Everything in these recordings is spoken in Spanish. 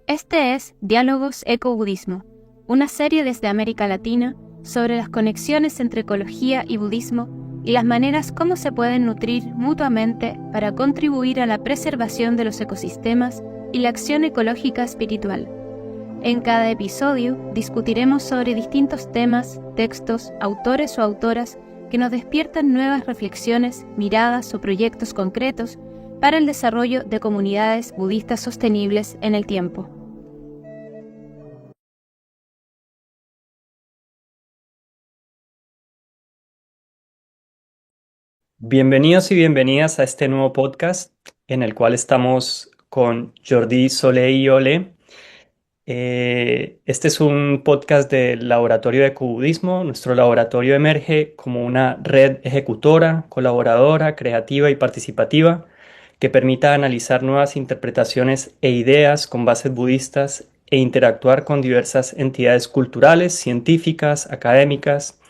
Este es Diálogos Eco-Budismo, una serie desde América Latina sobre las conexiones entre ecología y budismo y las maneras como se pueden nutrir mutuamente para contribuir a la preservación de los ecosistemas y la acción ecológica espiritual. En cada episodio discutiremos sobre distintos temas, textos, autores o autoras que nos despiertan nuevas reflexiones, miradas o proyectos concretos para el desarrollo de comunidades budistas sostenibles en el tiempo. Bienvenidos y bienvenidas a este nuevo podcast en el cual estamos con Jordi Solé y Ole. Este es un podcast del Laboratorio de Ecobudismo. Nuestro laboratorio emerge como una red ejecutora, colaboradora, creativa y participativa que permita analizar nuevas interpretaciones e ideas con bases budistas e interactuar con diversas entidades culturales, científicas, académicas,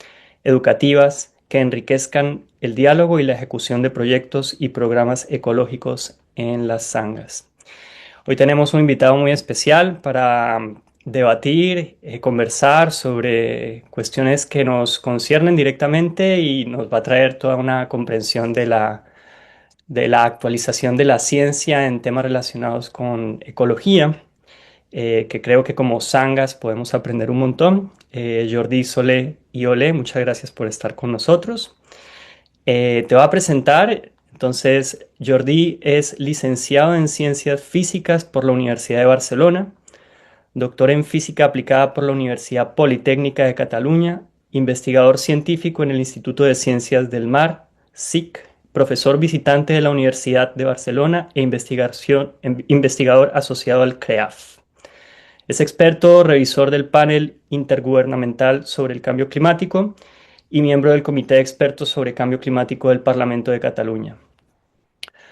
educativas, que enriquezcan el diálogo y la ejecución de proyectos y programas ecológicos en las sanghas. Hoy tenemos un invitado muy especial para debatir, conversar sobre cuestiones que nos conciernen directamente y nos va a traer toda una comprensión de la actualización de la ciencia en temas relacionados con ecología, que creo que como sanghas podemos aprender un montón. Jordi Solé y Ole, muchas gracias por estar con nosotros. Te voy a presentar. Entonces, Jordi es licenciado en Ciencias Físicas por la Universidad de Barcelona, doctor en Física Aplicada por la Universidad Politécnica de Cataluña, investigador científico en el Instituto de Ciencias del Mar, SIC, profesor visitante de la Universidad de Barcelona e investigador asociado al CREAF. Es experto revisor del panel intergubernamental sobre el cambio climático y miembro del Comité de Expertos sobre Cambio Climático del Parlamento de Cataluña.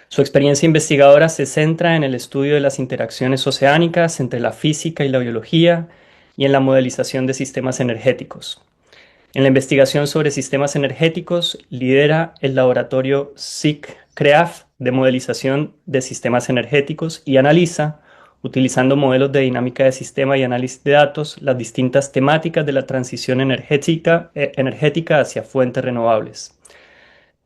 Su experiencia investigadora se centra en el estudio de las interacciones oceánicas entre la física y la biología y en la modelización de sistemas energéticos. En la investigación sobre sistemas energéticos lidera el laboratorio SIC-CREAF de modelización de sistemas energéticos y analiza, utilizando modelos de dinámica de sistema y análisis de datos, las distintas temáticas de la transición energética hacia fuentes renovables.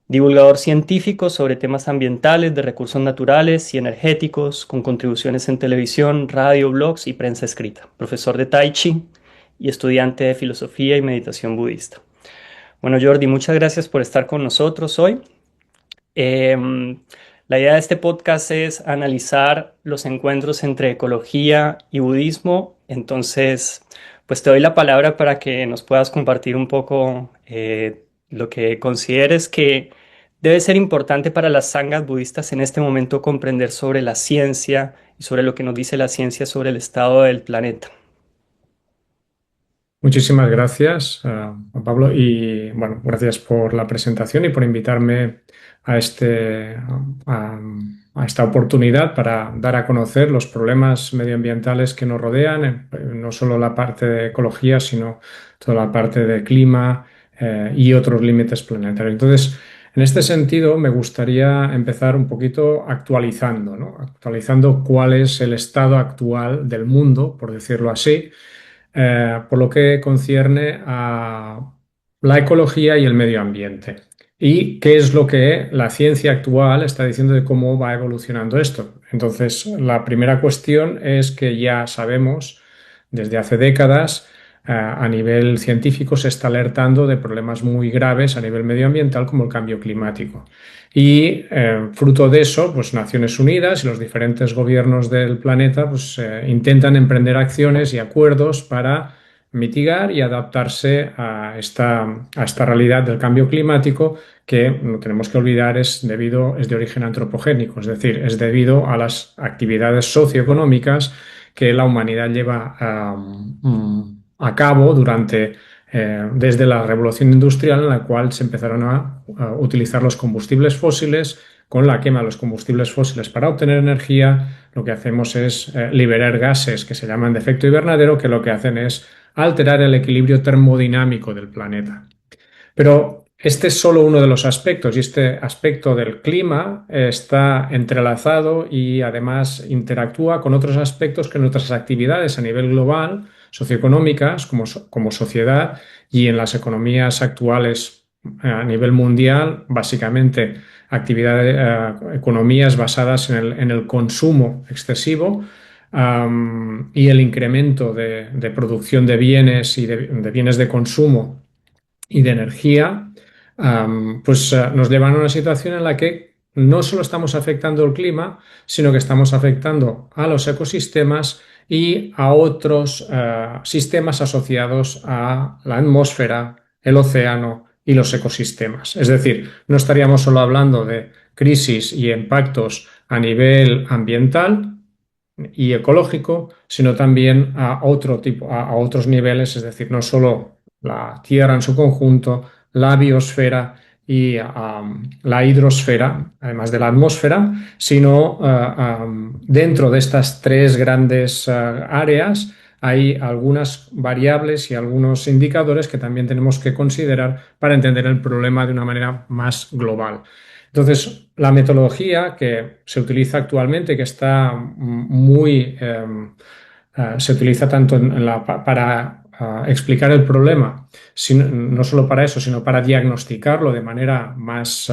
Divulgador científico sobre temas ambientales, de recursos naturales y energéticos, con contribuciones en televisión, radio, blogs y prensa escrita. Profesor de Tai Chi y estudiante de filosofía y meditación budista. Bueno, Jordi, muchas gracias por estar con nosotros hoy. La idea de este podcast es analizar los encuentros entre ecología y budismo. Entonces, pues te doy la palabra para que nos puedas compartir un poco lo que consideres que debe ser importante para las sanghas budistas en este momento comprender sobre la ciencia y sobre lo que nos dice la ciencia sobre el estado del planeta. Muchísimas gracias, Juan Pablo, y bueno, gracias por la presentación y por invitarme a esta oportunidad para dar a conocer los problemas medioambientales que nos rodean, no solo la parte de ecología, sino toda la parte de clima y otros límites planetarios. Entonces, en este sentido, me gustaría empezar un poquito actualizando, ¿no? Actualizando cuál es el estado actual del mundo, por decirlo así, por lo que concierne a la ecología y el medio ambiente. ¿Y qué es lo que la ciencia actual está diciendo de cómo va evolucionando esto? Entonces, la primera cuestión es que ya sabemos desde hace décadas, a nivel científico, se está alertando de problemas muy graves a nivel medioambiental como el cambio climático. Y fruto de eso, pues Naciones Unidas y los diferentes gobiernos del planeta pues, intentan emprender acciones y acuerdos para mitigar y adaptarse a esta realidad del cambio climático que, no tenemos que olvidar, es de origen antropogénico, es decir, es debido a las actividades socioeconómicas que la humanidad lleva a cabo desde la revolución industrial, en la cual se empezaron a utilizar los combustibles fósiles. Con la quema de los combustibles fósiles para obtener energía, lo que hacemos es liberar gases que se llaman de efecto invernadero, que lo que hacen es alterar el equilibrio termodinámico del planeta. Pero Este es solo uno de los aspectos y este aspecto del clima está entrelazado y además interactúa con otros aspectos que nuestras actividades a nivel global, socioeconómicas, como sociedad y en las economías actuales a nivel mundial, básicamente actividades, economías basadas en el consumo excesivo. Y el incremento de producción de bienes y de bienes de consumo y de energía, nos llevan a una situación en la que no solo estamos afectando el clima, sino que estamos afectando a los ecosistemas y a otros sistemas asociados a la atmósfera, el océano y los ecosistemas. Es decir, no estaríamos solo hablando de crisis y impactos a nivel ambiental y ecológico, sino también a otro tipo, a otros niveles, es decir, no solo la Tierra en su conjunto, la biosfera y la hidrosfera, además de la atmósfera, sino dentro de estas tres grandes áreas hay algunas variables y algunos indicadores que también tenemos que considerar para entender el problema de una manera más global. Entonces, la metodología que se utiliza actualmente, que está se utiliza tanto para explicar el problema, no solo para eso, sino para diagnosticarlo de manera más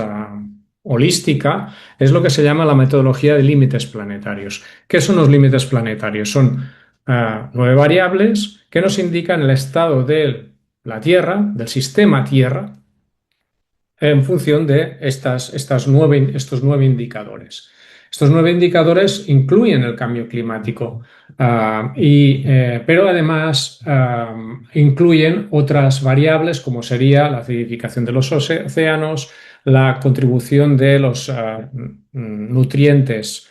holística, es lo que se llama la metodología de límites planetarios. ¿Qué son los límites planetarios? Son 9 variables que nos indican el estado de la Tierra, del sistema Tierra, en función de estos 9 indicadores. Estos 9 indicadores incluyen el cambio climático, pero además incluyen otras variables como sería la acidificación de los océanos, la contribución de los nutrientes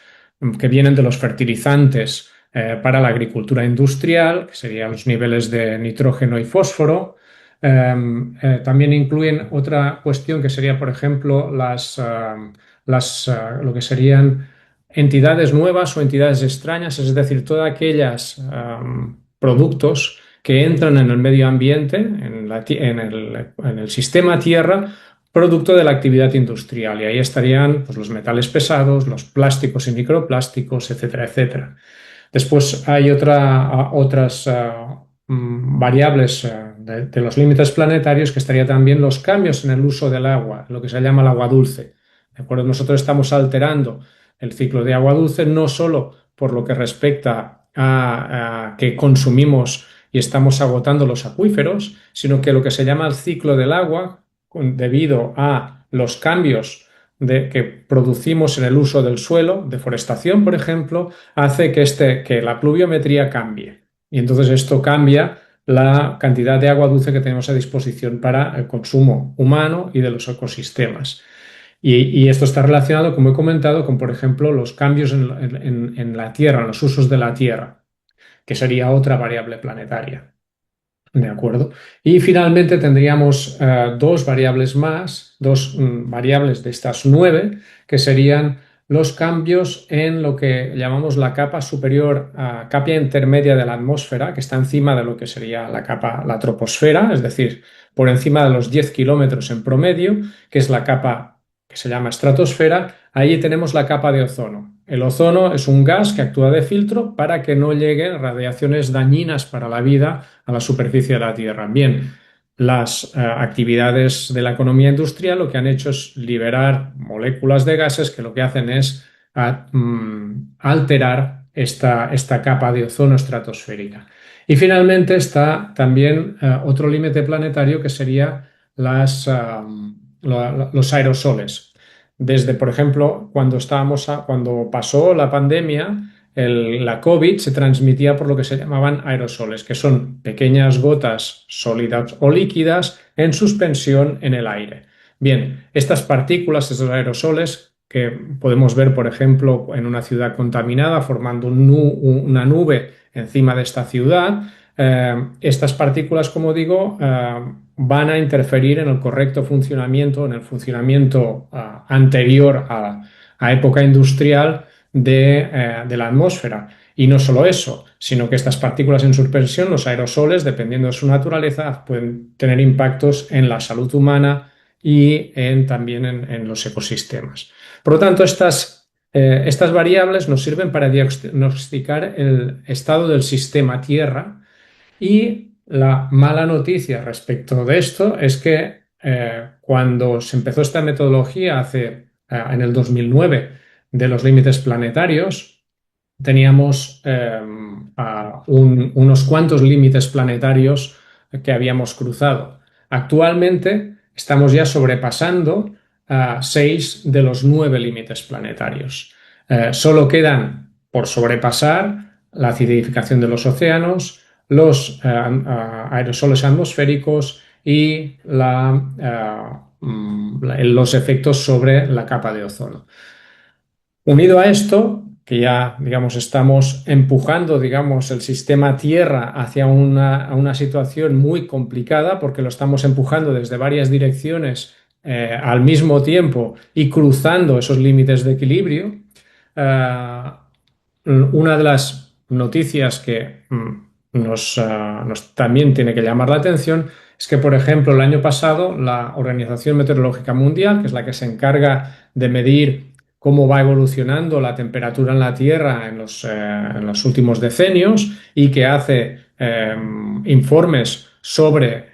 que vienen de los fertilizantes para la agricultura industrial, que serían los niveles de nitrógeno y fósforo. También incluyen otra cuestión que sería, por ejemplo, lo que serían entidades nuevas o entidades extrañas, es decir, todos aquellos productos que entran en el medio ambiente, en el sistema Tierra, producto de la actividad industrial. Y ahí estarían pues, los metales pesados, los plásticos y microplásticos, etcétera, etcétera. Después hay otras variables de los límites planetarios, que estaría también los cambios en el uso del agua, lo que se llama el agua dulce. ¿De acuerdo? Nosotros estamos alterando el ciclo de agua dulce no solo por lo que respecta a que consumimos y estamos agotando los acuíferos, sino que lo que se llama el ciclo del agua, debido a los cambios que producimos en el uso del suelo, deforestación, por ejemplo, hace que la pluviometría cambie. Y entonces esto cambia la cantidad de agua dulce que tenemos a disposición para el consumo humano y de los ecosistemas. Y esto está relacionado, como he comentado, con, por ejemplo, los cambios en la Tierra, en los usos de la Tierra, que sería otra variable planetaria. ¿De acuerdo? Y finalmente tendríamos dos variables más, dos variables de estas 9, que serían los cambios en lo que llamamos la capa superior, capa intermedia de la atmósfera, que está encima de lo que sería la troposfera, es decir, por encima de los 10 kilómetros en promedio, que es la capa que se llama estratosfera. Ahí tenemos la capa de ozono. El ozono es un gas que actúa de filtro para que no lleguen radiaciones dañinas para la vida a la superficie de la Tierra. Bien, las actividades de la economía industrial lo que han hecho es liberar moléculas de gases que lo que hacen es alterar esta capa de ozono estratosférica. Y finalmente está también otro límite planetario, que sería los aerosoles. Desde, por ejemplo, cuando pasó la pandemia, la COVID se transmitía por lo que se llamaban aerosoles, que son pequeñas gotas sólidas o líquidas en suspensión en el aire. Bien, estas partículas, estos aerosoles, que podemos ver, por ejemplo, en una ciudad contaminada, formando una nube encima de esta ciudad, estas partículas, como digo, van a interferir en el correcto funcionamiento, en el funcionamiento anterior a época industrial de la atmósfera. Y no solo eso, sino que estas partículas en suspensión, los aerosoles, dependiendo de su naturaleza, pueden tener impactos en la salud humana y también en los ecosistemas. Por lo tanto, estas variables nos sirven para diagnosticar el estado del sistema Tierra, y la mala noticia respecto de esto es que cuando se empezó esta metodología en el 2009 de los límites planetarios, teníamos unos cuantos límites planetarios que habíamos cruzado. Actualmente estamos ya sobrepasando 6 de los 9 límites planetarios. Solo quedan por sobrepasar la acidificación de los océanos, los aerosoles atmosféricos y los efectos sobre la capa de ozono. Unido a esto, que ya, digamos, estamos empujando, digamos, el sistema Tierra hacia una situación muy complicada, porque lo estamos empujando desde varias direcciones al mismo tiempo y cruzando esos límites de equilibrio. Una de las noticias que nos también tiene que llamar la atención es que, por ejemplo, el año pasado la Organización Meteorológica Mundial, que es la que se encarga de medir cómo va evolucionando la temperatura en la Tierra en los últimos decenios y que hace informes sobre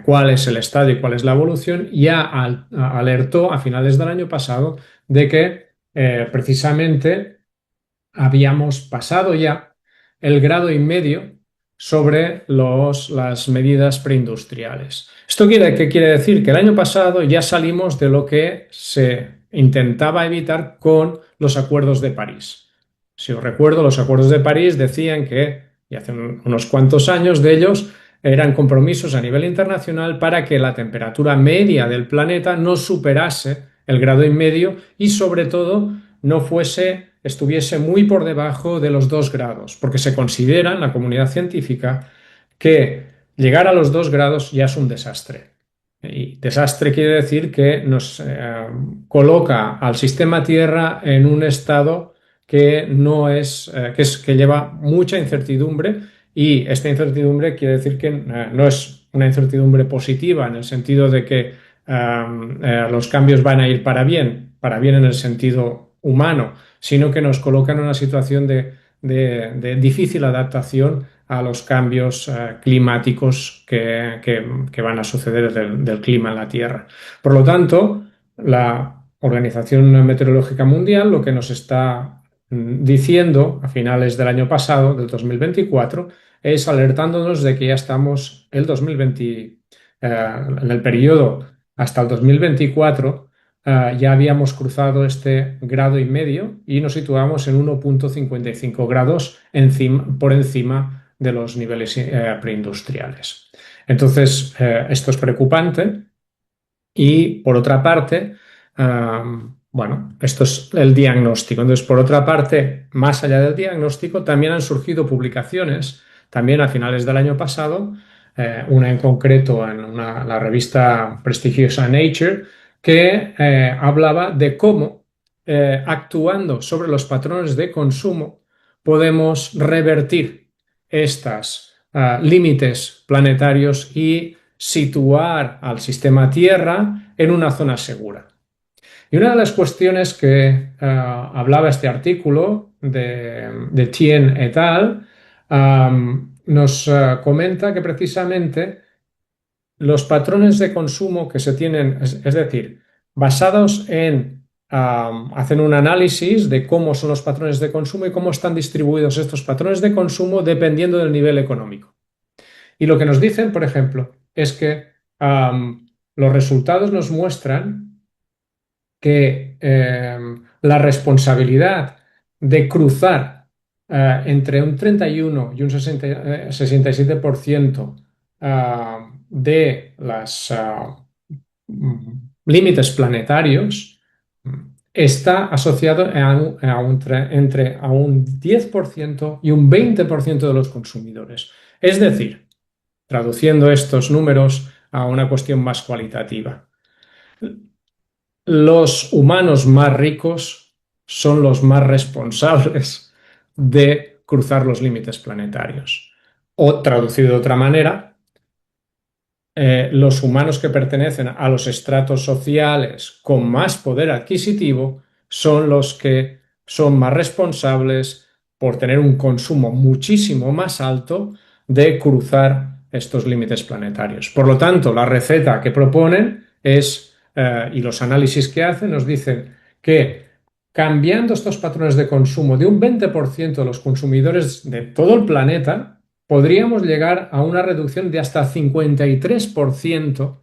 cuál es el estado y cuál es la evolución, ya alertó a finales del año pasado de que precisamente habíamos pasado ya el 1,5 grados sobre las medidas preindustriales. ¿Esto qué quiere decir? Que el año pasado ya salimos de lo que se intentaba evitar con los acuerdos de París. Si os recuerdo, los acuerdos de París decían que, y hace unos cuantos años de ellos, eran compromisos a nivel internacional para que la temperatura media del planeta no superase el 1,5 grados y, sobre todo, estuviese muy por debajo de los 2 grados, porque se considera en la comunidad científica que llegar a los 2 grados ya es un desastre. Y desastre quiere decir que nos coloca al sistema Tierra en un estado que que lleva mucha incertidumbre, y esta incertidumbre quiere decir que no es una incertidumbre positiva en el sentido de que los cambios van a ir para bien en el sentido humano, sino que nos coloca en una situación de difícil adaptación a los cambios climáticos que van a suceder del clima en la Tierra. Por lo tanto, la Organización Meteorológica Mundial lo que nos está diciendo a finales del año pasado, del 2024, es alertándonos de que ya estamos en el periodo hasta el 2024, ya habíamos cruzado este 1,5 grados y nos situamos en 1,55 grados por encima de los niveles preindustriales. Entonces, esto es preocupante y, por otra parte, bueno, esto es el diagnóstico. Entonces, por otra parte, más allá del diagnóstico, también han surgido publicaciones, también a finales del año pasado, una en concreto en la revista prestigiosa Nature, que hablaba de cómo, actuando sobre los patrones de consumo, podemos revertir estos límites planetarios y situar al sistema Tierra en una zona segura. Y una de las cuestiones que hablaba este artículo de Tien et al. Nos comenta que precisamente los patrones de consumo que se tienen, es decir, basados en hacen un análisis de cómo son los patrones de consumo y cómo están distribuidos estos patrones de consumo dependiendo del nivel económico. Y lo que nos dicen, por ejemplo, es que los resultados nos muestran que la responsabilidad de cruzar entre un 31 y un 67% de los límites planetarios está asociado entre un 10% y un 20% de los consumidores. Es decir, traduciendo estos números a una cuestión más cualitativa, los humanos más ricos son los más responsables de cruzar los límites planetarios. O, traducido de otra manera, los humanos que pertenecen a los estratos sociales con más poder adquisitivo son los que son más responsables por tener un consumo muchísimo más alto de cruzar estos límites planetarios. Por lo tanto, la receta que proponen es, y los análisis que hacen nos dicen que cambiando estos patrones de consumo de un 20% de los consumidores de todo el planeta, podríamos llegar a una reducción de hasta 53%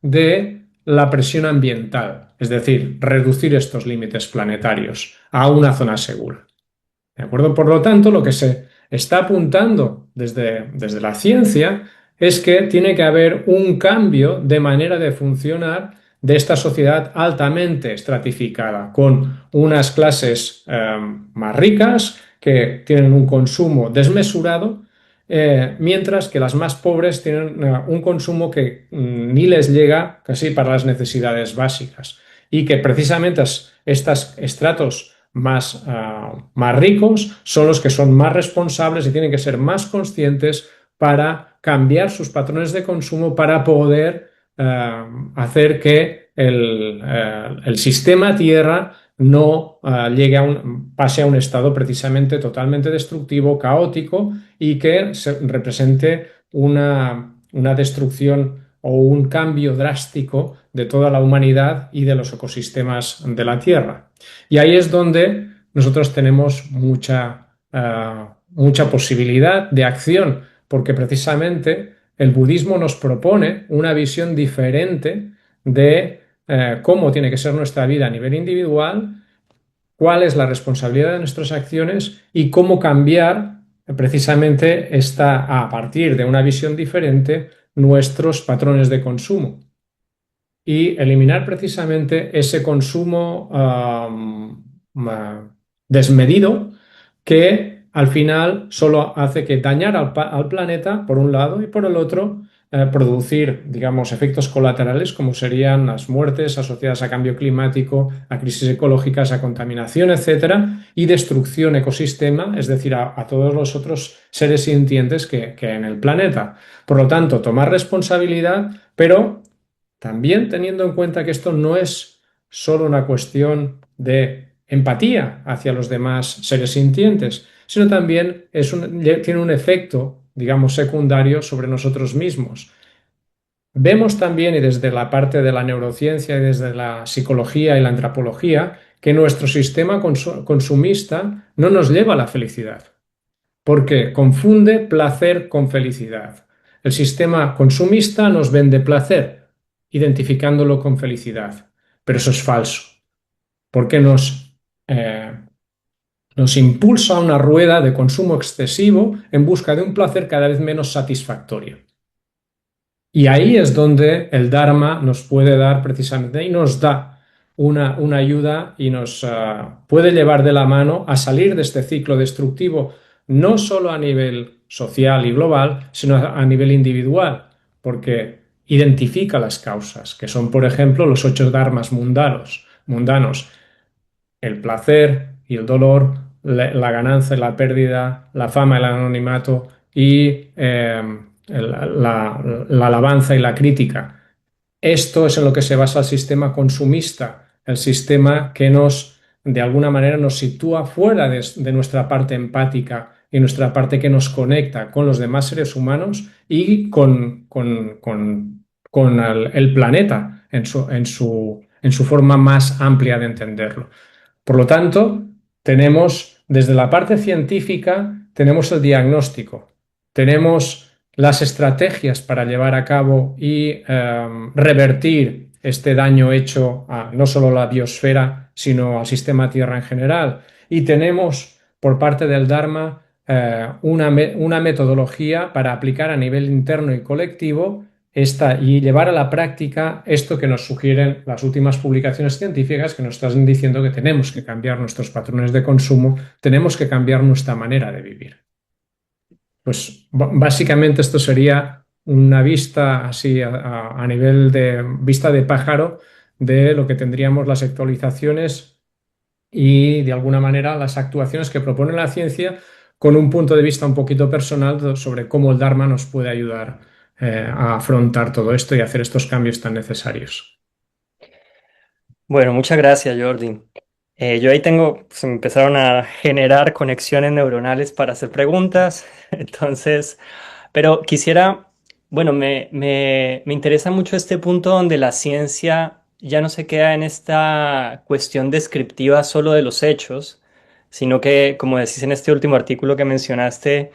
de la presión ambiental, es decir, reducir estos límites planetarios a una zona segura. ¿De acuerdo? Por lo tanto, lo que se está apuntando desde la ciencia es que tiene que haber un cambio de manera de funcionar de esta sociedad altamente estratificada, con unas clases más ricas que tienen un consumo desmesurado, mientras que las más pobres tienen un consumo que ni les llega casi para las necesidades básicas y que precisamente estos estratos más ricos son los que son más responsables y tienen que ser más conscientes para cambiar sus patrones de consumo para poder hacer que el sistema Tierra no pase a un estado precisamente totalmente destructivo, caótico y que represente una destrucción o un cambio drástico de toda la humanidad y de los ecosistemas de la Tierra. Y ahí es donde nosotros tenemos mucha posibilidad de acción, porque precisamente el budismo nos propone una visión diferente de cómo tiene que ser nuestra vida a nivel individual, cuál es la responsabilidad de nuestras acciones y cómo cambiar precisamente a partir de una visión diferente nuestros patrones de consumo y eliminar precisamente ese consumo desmedido que al final solo hace que dañar al planeta por un lado y por el otro producir, digamos, efectos colaterales como serían las muertes asociadas a cambio climático, a crisis ecológicas, a contaminación, etcétera, y destrucción ecosistema, es decir, a todos los otros seres sintientes que hay en el planeta. Por lo tanto, tomar responsabilidad, pero también teniendo en cuenta que esto no es solo una cuestión de empatía hacia los demás seres sintientes, sino también tiene un efecto, digamos, secundario sobre nosotros mismos. Vemos también, y desde la parte de la neurociencia y desde la psicología y la antropología, que nuestro sistema consumista no nos lleva a la felicidad, porque confunde placer con felicidad. El sistema consumista nos vende placer, identificándolo con felicidad, pero eso es falso, porque nos impulsa a una rueda de consumo excesivo en busca de un placer cada vez menos satisfactorio. Y ahí es donde el Dharma nos puede dar precisamente, y nos da una ayuda y nos puede llevar de la mano a salir de este ciclo destructivo, no solo a nivel social y global, sino a nivel individual, porque identifica las causas, que son, por ejemplo, los 8 dharmas mundanos, el placer y el dolor, la ganancia y la pérdida, la fama y el anonimato y la alabanza y la crítica. Esto es en lo que se basa el sistema consumista, el sistema que de alguna manera nos sitúa fuera de nuestra parte empática y nuestra parte que nos conecta con los demás seres humanos y con el planeta en su forma más amplia de entenderlo. Por lo tanto, tenemos desde la parte científica, tenemos el diagnóstico, tenemos las estrategias para llevar a cabo y revertir este daño hecho no solo a la biosfera, sino al sistema Tierra en general. Y tenemos por parte del Dharma una metodología para aplicar a nivel interno y colectivo y llevar a la práctica esto que nos sugieren las últimas publicaciones científicas que nos están diciendo que tenemos que cambiar nuestros patrones de consumo, tenemos que cambiar nuestra manera de vivir. Pues básicamente esto sería una vista así a nivel de vista de pájaro de lo que tendríamos las actualizaciones y de alguna manera las actuaciones que propone la ciencia con un punto de vista un poquito personal sobre cómo el Dharma nos puede ayudar a afrontar todo esto y hacer estos cambios tan necesarios. Bueno, muchas gracias, Jordi. Yo ahí tengo, se me empezaron a generar conexiones neuronales para hacer preguntas, entonces, pero quisiera, bueno, me interesa mucho este punto donde la ciencia ya no se queda en esta cuestión descriptiva solo de los hechos, sino que, como decís en este último artículo que mencionaste,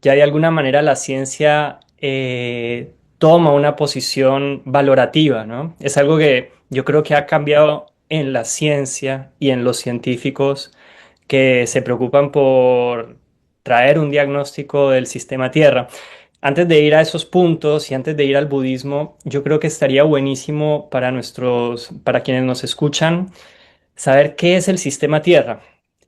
ya de alguna manera la ciencia toma una posición valorativa, ¿no? Es algo que yo creo que ha cambiado en la ciencia y en los científicos que se preocupan por traer un diagnóstico del sistema Tierra. Antes de ir a esos puntos y antes de ir al budismo, yo creo que estaría buenísimo para para quienes nos escuchan, saber qué es el sistema Tierra.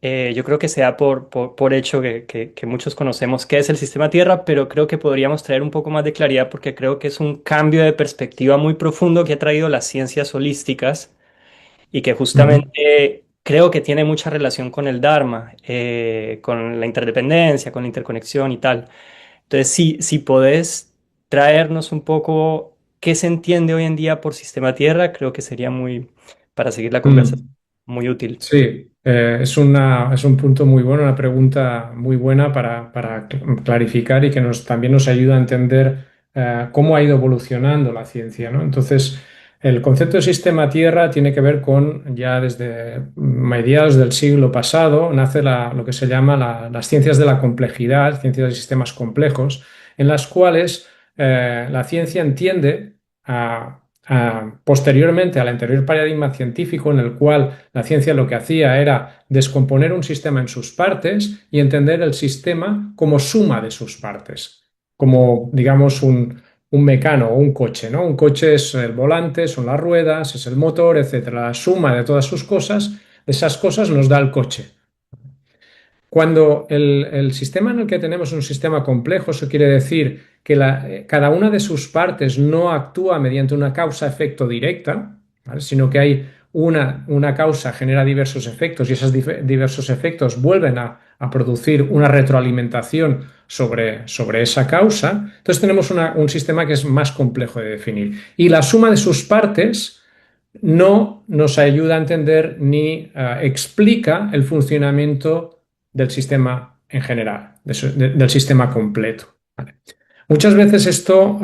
Yo creo que se da por hecho que muchos conocemos qué es el sistema Tierra, pero creo que podríamos traer un poco más de claridad porque creo que es un cambio de perspectiva muy profundo que ha traído las ciencias holísticas y que Ujú. justamente creo que tiene mucha relación con el Dharma, con la interdependencia, con la interconexión y tal. Entonces, si podés traernos un poco qué se entiende hoy en día por sistema Tierra, creo que sería para seguir la conversación, Mm. muy útil. Sí, es un punto muy bueno, una pregunta muy buena para clarificar y que también nos ayuda a entender cómo ha ido evolucionando la ciencia, ¿no? Entonces, el concepto de sistema Tierra tiene que ver con, ya desde mediados del siglo pasado, nace lo que se llama las ciencias de la complejidad, ciencias de sistemas complejos, en las cuales la ciencia entiende posteriormente al anterior paradigma científico en el cual la ciencia lo que hacía era descomponer un sistema en sus partes y entender el sistema como suma de sus partes, como digamos un mecano o un coche, ¿no? Un coche es el volante, son las ruedas, es el motor, etcétera. La suma de todas sus cosas, de esas cosas nos da el coche. Cuando el sistema en el que tenemos un sistema complejo, eso quiere decir que cada una de sus partes no actúa mediante una causa-efecto directa, ¿vale? Sino que hay una causa genera diversos efectos y esos diversos efectos vuelven a producir una retroalimentación sobre esa causa. Entonces tenemos un sistema que es más complejo de definir. Y la suma de sus partes no nos ayuda a entender ni explica el funcionamiento del sistema en general, del sistema completo. ¿Vale? Muchas veces esto,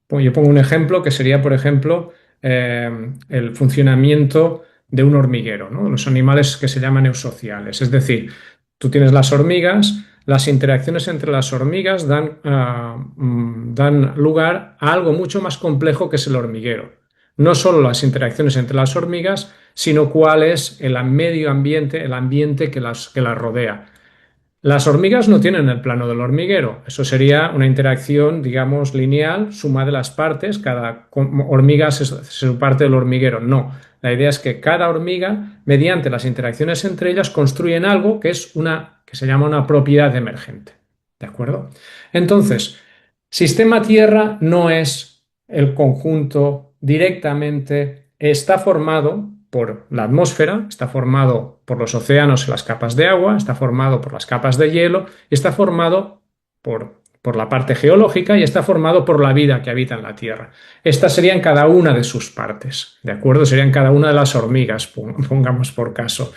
pues yo pongo un ejemplo que sería, por ejemplo, el funcionamiento de un hormiguero, ¿no? Los animales que se llaman eusociales. Es decir, tú tienes las hormigas, las interacciones entre las hormigas dan lugar a algo mucho más complejo que es el hormiguero. No solo las interacciones entre las hormigas, sino cuál es el medio ambiente, el ambiente que las rodea. Las hormigas no tienen el plano del hormiguero. Eso sería una interacción, digamos, lineal, suma de las partes. Cada hormiga es parte del hormiguero. No. La idea es que cada hormiga, mediante las interacciones entre ellas, construyen algo que se llama una propiedad emergente. ¿De acuerdo? Entonces, sistema Tierra no es el conjunto directamente, está formado por la atmósfera, está formado por los océanos y las capas de agua, está formado por las capas de hielo y está formado por la parte geológica y está formado por la vida que habita en la Tierra. Estas serían cada una de sus partes, ¿de acuerdo? Serían cada una de las hormigas, pongamos por caso.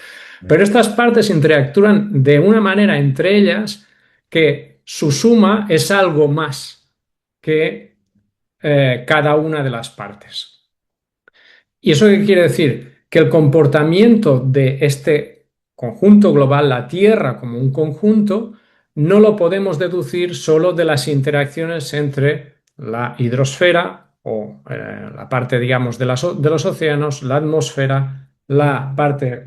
Pero estas partes interactúan de una manera entre ellas que su suma es algo más que cada una de las partes. ¿Y eso qué quiere decir? Que el comportamiento de este conjunto global, la Tierra como un conjunto, no lo podemos deducir solo de las interacciones entre la hidrosfera o la parte, digamos, de los océanos, la atmósfera, la parte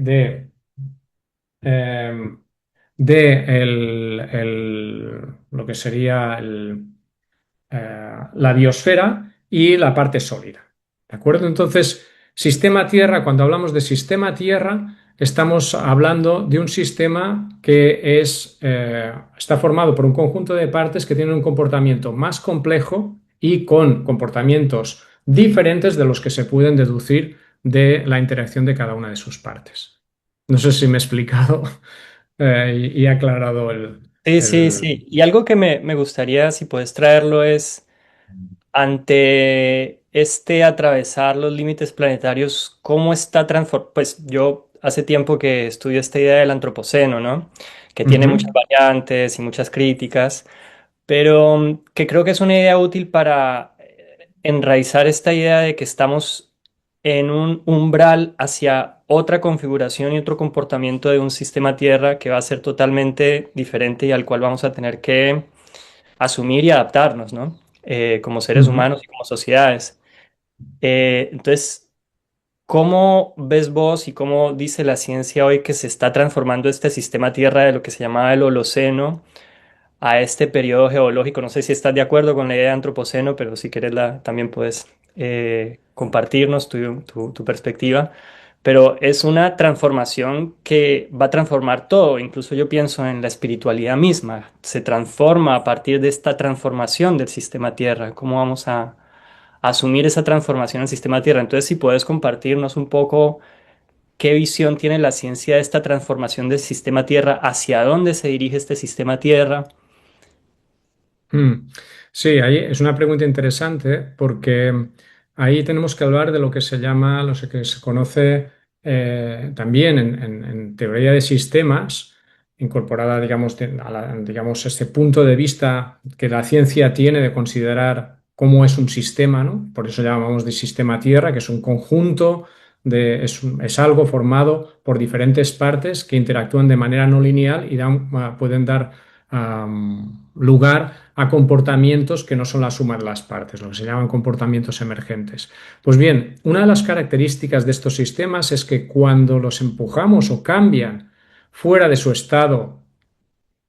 eh, de lo que sería la biosfera y la parte sólida. ¿De acuerdo? Entonces, sistema Tierra, cuando hablamos de sistema Tierra, estamos hablando de un sistema que está formado por un conjunto de partes que tienen un comportamiento más complejo y con comportamientos diferentes de los que se pueden deducir de la interacción de cada una de sus partes. No sé si me he explicado y he aclarado Sí, sí, el- sí. Y algo que me gustaría, si puedes traerlo, es ante este atravesar los límites planetarios, ¿cómo está transformando? Pues yo hace tiempo que estudio esta idea del antropoceno, ¿no? Que tiene muchas Ujú. variantes y muchas críticas, pero que creo que es una idea útil para enraizar esta idea de que estamos en un umbral hacia otra configuración y otro comportamiento de un sistema Tierra que va a ser totalmente diferente y al cual vamos a tener que asumir y adaptarnos, ¿no? Como seres Ujú. humanos y como sociedades. Entonces, ¿cómo ves vos y cómo dice la ciencia hoy que se está transformando este sistema Tierra de lo que se llamaba el Holoceno a este periodo geológico? No sé si estás de acuerdo con la idea de antropoceno, pero si quieres también puedes compartirnos tu perspectiva. Pero es una transformación que va a transformar todo. Incluso yo pienso en la espiritualidad misma. Se transforma a partir de esta transformación del sistema Tierra. ¿Cómo vamos a asumir esa transformación del sistema Tierra? Entonces, si puedes compartirnos un poco qué visión tiene la ciencia de esta transformación del sistema Tierra, hacia dónde se dirige este sistema Tierra. Mm. Sí, ahí es una pregunta interesante porque ahí tenemos que hablar de lo que se llama, lo que se conoce también en teoría de sistemas, incorporada, digamos, digamos, este punto de vista que la ciencia tiene de considerar cómo es un sistema, ¿no? Por eso llamamos de sistema Tierra, que es un conjunto es algo formado por diferentes partes que interactúan de manera no lineal y pueden dar lugar a comportamientos que no son la suma de las partes, lo que se llaman comportamientos emergentes. Pues bien, una de las características de estos sistemas es que cuando los empujamos o cambian fuera de su estado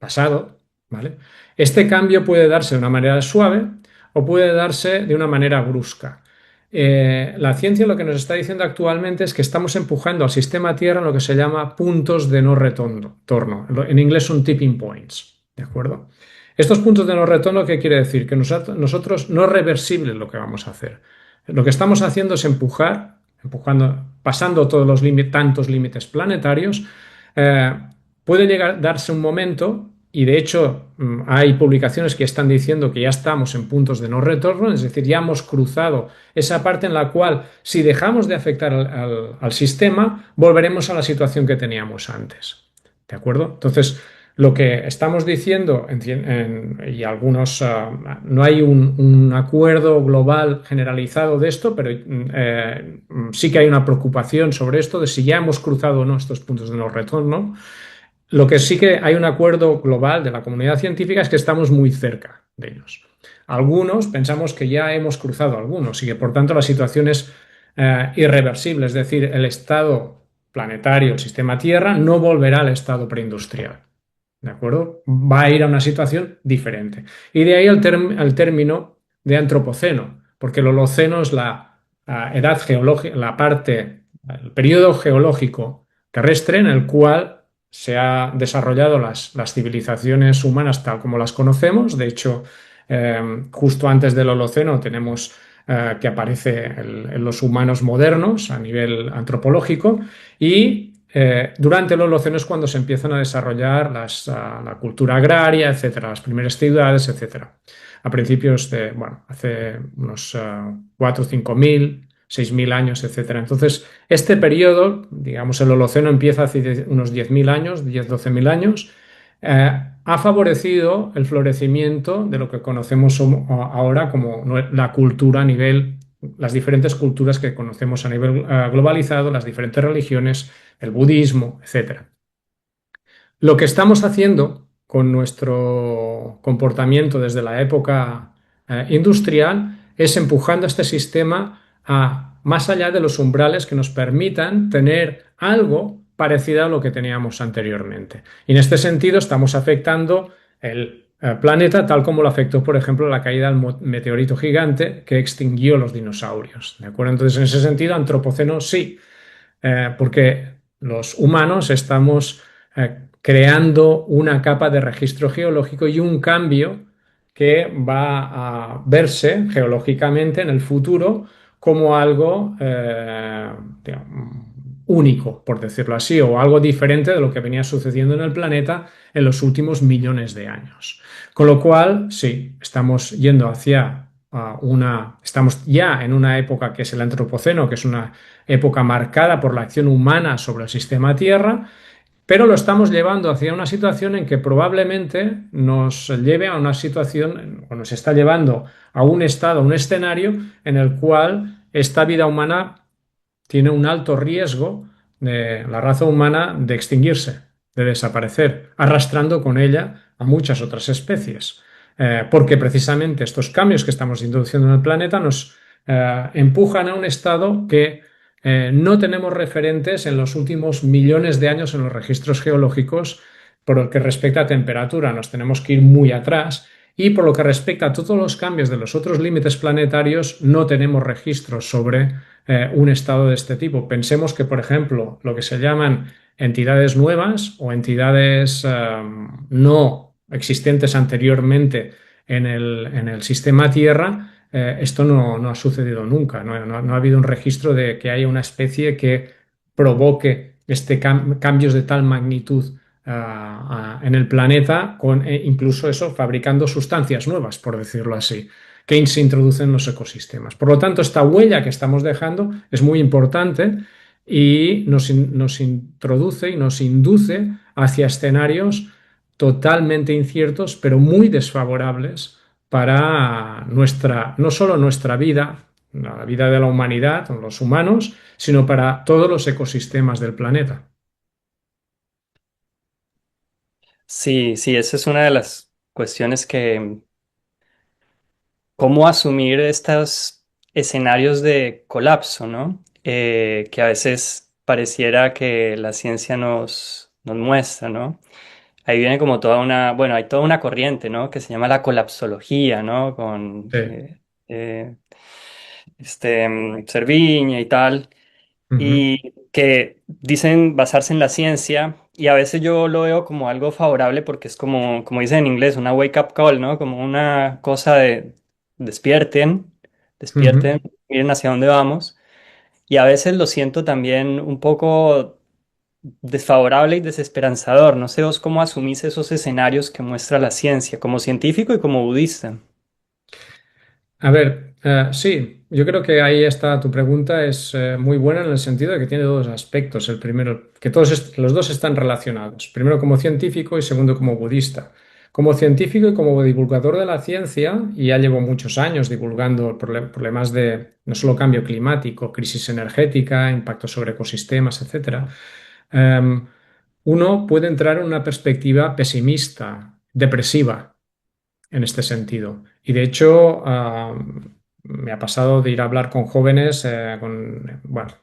pasado, ¿vale? Este cambio puede darse de una manera suave o puede darse de una manera brusca. La ciencia lo que nos está diciendo actualmente es que estamos empujando al sistema Tierra en lo que se llama puntos de no retorno. En inglés son tipping points, ¿de acuerdo? Estos puntos de no retorno, ¿qué quiere decir? Que nosotros no es reversible lo que vamos a hacer. Lo que estamos haciendo es empujando, pasando todos los tantos límites planetarios. eh, Puede llegar a darse un momento, y de hecho hay publicaciones que están diciendo que ya estamos en puntos de no retorno, es decir, ya hemos cruzado esa parte en la cual si dejamos de afectar al sistema, volveremos a la situación que teníamos antes. ¿De acuerdo? Entonces, lo que estamos diciendo, y algunos, no hay un acuerdo global generalizado de esto, pero sí que hay una preocupación sobre esto, de si ya hemos cruzado o no estos puntos de no retorno. Lo que sí que hay un acuerdo global de la comunidad científica es que estamos muy cerca de ellos. Algunos pensamos que ya hemos cruzado algunos y que por tanto la situación es irreversible, es decir, el estado planetario, el sistema Tierra, no volverá al estado preindustrial. ¿De acuerdo? Va a ir a una situación diferente. Y de ahí el término de antropoceno, porque el Holoceno es la edad geológica, el periodo geológico terrestre en el cual se han desarrollado las civilizaciones humanas tal como las conocemos. De hecho, justo antes del Holoceno tenemos que aparece los humanos modernos a nivel antropológico y durante el Holoceno es cuando se empiezan a desarrollar la cultura agraria, etcétera, las primeras ciudades, etcétera. A principios de, bueno, hace unos 4, 5 mil, 6.000 años, etcétera. Entonces, este periodo, digamos, el Holoceno empieza hace unos 10.000 años, 10, 12.000 años, ha favorecido el florecimiento de lo que conocemos ahora como la cultura a nivel, las diferentes culturas que conocemos a nivel globalizado, las diferentes religiones, el budismo, etcétera. Lo que estamos haciendo con nuestro comportamiento desde la época industrial es empujando este sistema a más allá de los umbrales que nos permitan tener algo parecido a lo que teníamos anteriormente. Y en este sentido estamos afectando el planeta tal como lo afectó, por ejemplo, la caída del meteorito gigante que extinguió los dinosaurios. ¿De acuerdo? Entonces, en ese sentido, antropoceno sí, porque los humanos estamos creando una capa de registro geológico y un cambio que va a verse geológicamente en el futuro como algo digamos, único, por decirlo así, o algo diferente de lo que venía sucediendo en el planeta en los últimos millones de años. Con lo cual, sí, estamos yendo hacia estamos ya en una época que es el Antropoceno, que es una época marcada por la acción humana sobre el sistema Tierra, pero lo estamos llevando hacia una situación en que probablemente nos lleve a una situación, o nos está llevando a un estado, a un escenario en el cual esta vida humana tiene un alto riesgo de la raza humana de extinguirse, de desaparecer, arrastrando con ella a muchas otras especies. Porque precisamente estos cambios que estamos introduciendo en el planeta nos empujan a un estado que no tenemos referentes en los últimos millones de años en los registros geológicos por lo que respecta a temperatura. Nos tenemos que ir muy atrás y por lo que respecta a todos los cambios de los otros límites planetarios no tenemos registros sobre un estado de este tipo. Pensemos que, por ejemplo, lo que se llaman entidades nuevas o entidades no existentes anteriormente en el sistema Tierra, esto no ha sucedido nunca. No ha habido un registro de que haya una especie que provoque cambios de tal magnitud en el planeta, con incluso eso, fabricando sustancias nuevas, por decirlo así, que se introducen en los ecosistemas. Por lo tanto, esta huella que estamos dejando es muy importante y nos introduce y nos induce hacia escenarios totalmente inciertos, pero muy desfavorables para no solo nuestra vida, la vida de la humanidad, los humanos, sino para todos los ecosistemas del planeta. Sí, sí, esa es una de las cuestiones que, cómo asumir estos escenarios de colapso, ¿no? Que a veces pareciera que la ciencia nos muestra, ¿no? Ahí viene como toda una, bueno, hay toda una corriente, ¿no? Que se llama la colapsología, ¿no? Con Sí. eh, Serviña y tal, Ujú. y que dicen basarse en la ciencia, y a veces yo lo veo como algo favorable porque es como, como dicen en inglés, una wake up call, ¿no? Como una cosa de despierten, Ujú. despierten, miren hacia dónde vamos, y a veces lo siento también un poco desfavorable y desesperanzador. No sé vos cómo asumís esos escenarios que muestra la ciencia, como científico y como budista. A ver, sí, yo creo que ahí está tu pregunta, es muy buena en el sentido de que tiene dos aspectos. El primero, que los dos están relacionados. Primero como científico y segundo como budista. Como científico y como divulgador de la ciencia, y ya llevo muchos años divulgando problemas de no solo cambio climático, crisis energética, impacto sobre ecosistemas, etcétera, uno puede entrar en una perspectiva pesimista, depresiva en este sentido. Y de hecho, me ha pasado de ir a hablar con jóvenes, bueno,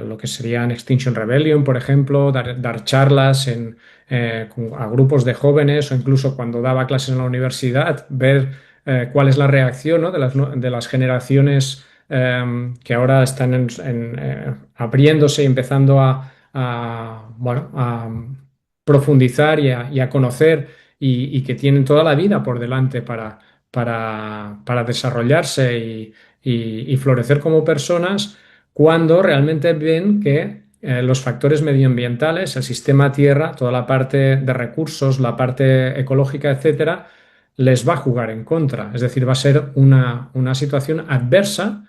lo que serían Extinction Rebellion, por ejemplo, dar charlas a grupos de jóvenes o incluso cuando daba clases en la universidad, ver cuál es la reacción, ¿no? De las generaciones que ahora están abriéndose y empezando bueno, a profundizar y a conocer y que tienen toda la vida por delante para desarrollarse y florecer como personas cuando realmente ven que los factores medioambientales, el sistema tierra, toda la parte de recursos, la parte ecológica, etcétera, les va a jugar en contra. Es decir, va a ser una situación adversa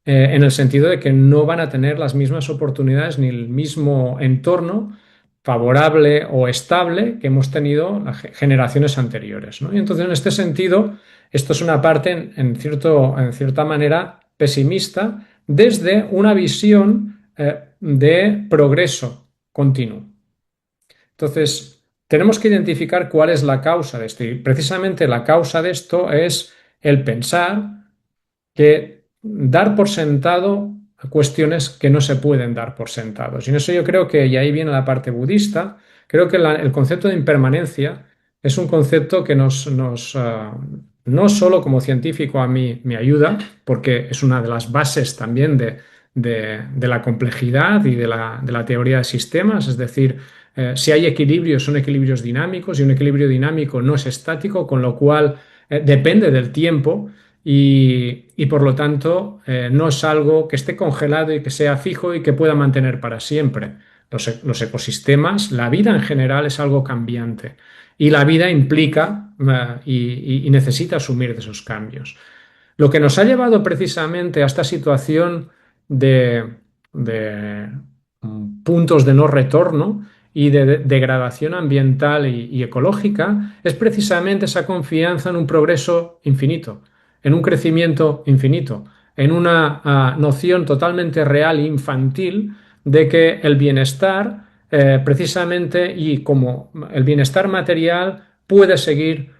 en el sentido de que no van a tener las mismas oportunidades ni el mismo entorno favorable o estable que hemos tenido las generaciones anteriores, ¿no? Y entonces, en este sentido, esto es una parte, en cierta manera, pesimista desde una visión de progreso continuo. Entonces, tenemos que identificar cuál es la causa de esto. Y precisamente la causa de esto es el pensar que dar por sentado cuestiones que no se pueden dar por sentados. Y en eso yo creo que, y ahí viene la parte budista, creo que el concepto de impermanencia es un concepto que no solo como científico a mí me ayuda, porque es una de las bases también de la complejidad y de la teoría de sistemas, es decir, si hay equilibrios, son equilibrios dinámicos y un equilibrio dinámico no es estático, con lo cual depende del tiempo y por lo tanto no es algo que esté congelado y que sea fijo y que pueda mantener para siempre. los ecosistemas, la vida en general es algo cambiante y la vida implica y necesita asumir de esos cambios. Lo que nos ha llevado precisamente a esta situación de puntos de no retorno y de degradación ambiental y ecológica es precisamente esa confianza en un progreso infinito, en un crecimiento infinito, en una noción totalmente real e infantil de que el bienestar, precisamente, y como el bienestar material puede seguir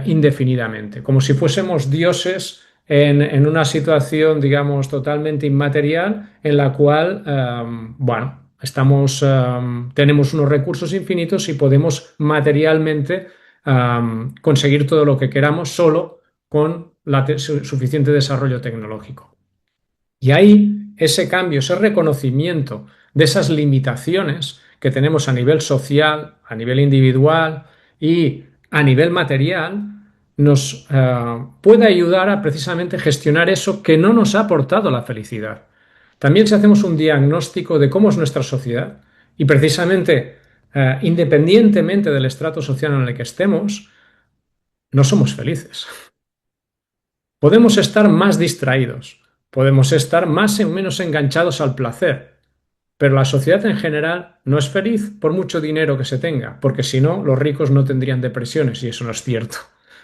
indefinidamente, como si fuésemos dioses en una situación, digamos, totalmente inmaterial en la cual, bueno, tenemos unos recursos infinitos y podemos materialmente conseguir todo lo que queramos solo con suficiente desarrollo tecnológico. Y ahí ese cambio, ese reconocimiento de esas limitaciones que tenemos a nivel social, a nivel individual y a nivel material, nos puede ayudar a precisamente gestionar eso que no nos ha aportado la felicidad. También si hacemos un diagnóstico de cómo es nuestra sociedad y precisamente independientemente del estrato social en el que estemos, no somos felices. Podemos estar más distraídos, podemos estar más o menos enganchados al placer, pero la sociedad en general no es feliz por mucho dinero que se tenga, porque si no, los ricos no tendrían depresiones y eso no es cierto.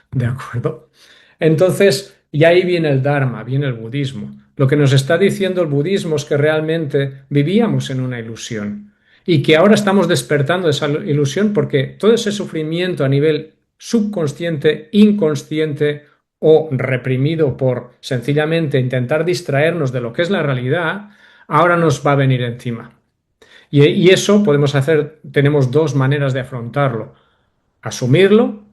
¿De acuerdo? Entonces, y ahí viene el Dharma, viene el budismo. Lo que nos está diciendo el budismo es que realmente vivíamos en una ilusión y que ahora estamos despertando de esa ilusión porque todo ese sufrimiento a nivel subconsciente, inconsciente o reprimido por sencillamente intentar distraernos de lo que es la realidad, ahora nos va a venir encima. Y eso podemos hacer, tenemos dos maneras de afrontarlo: asumirlo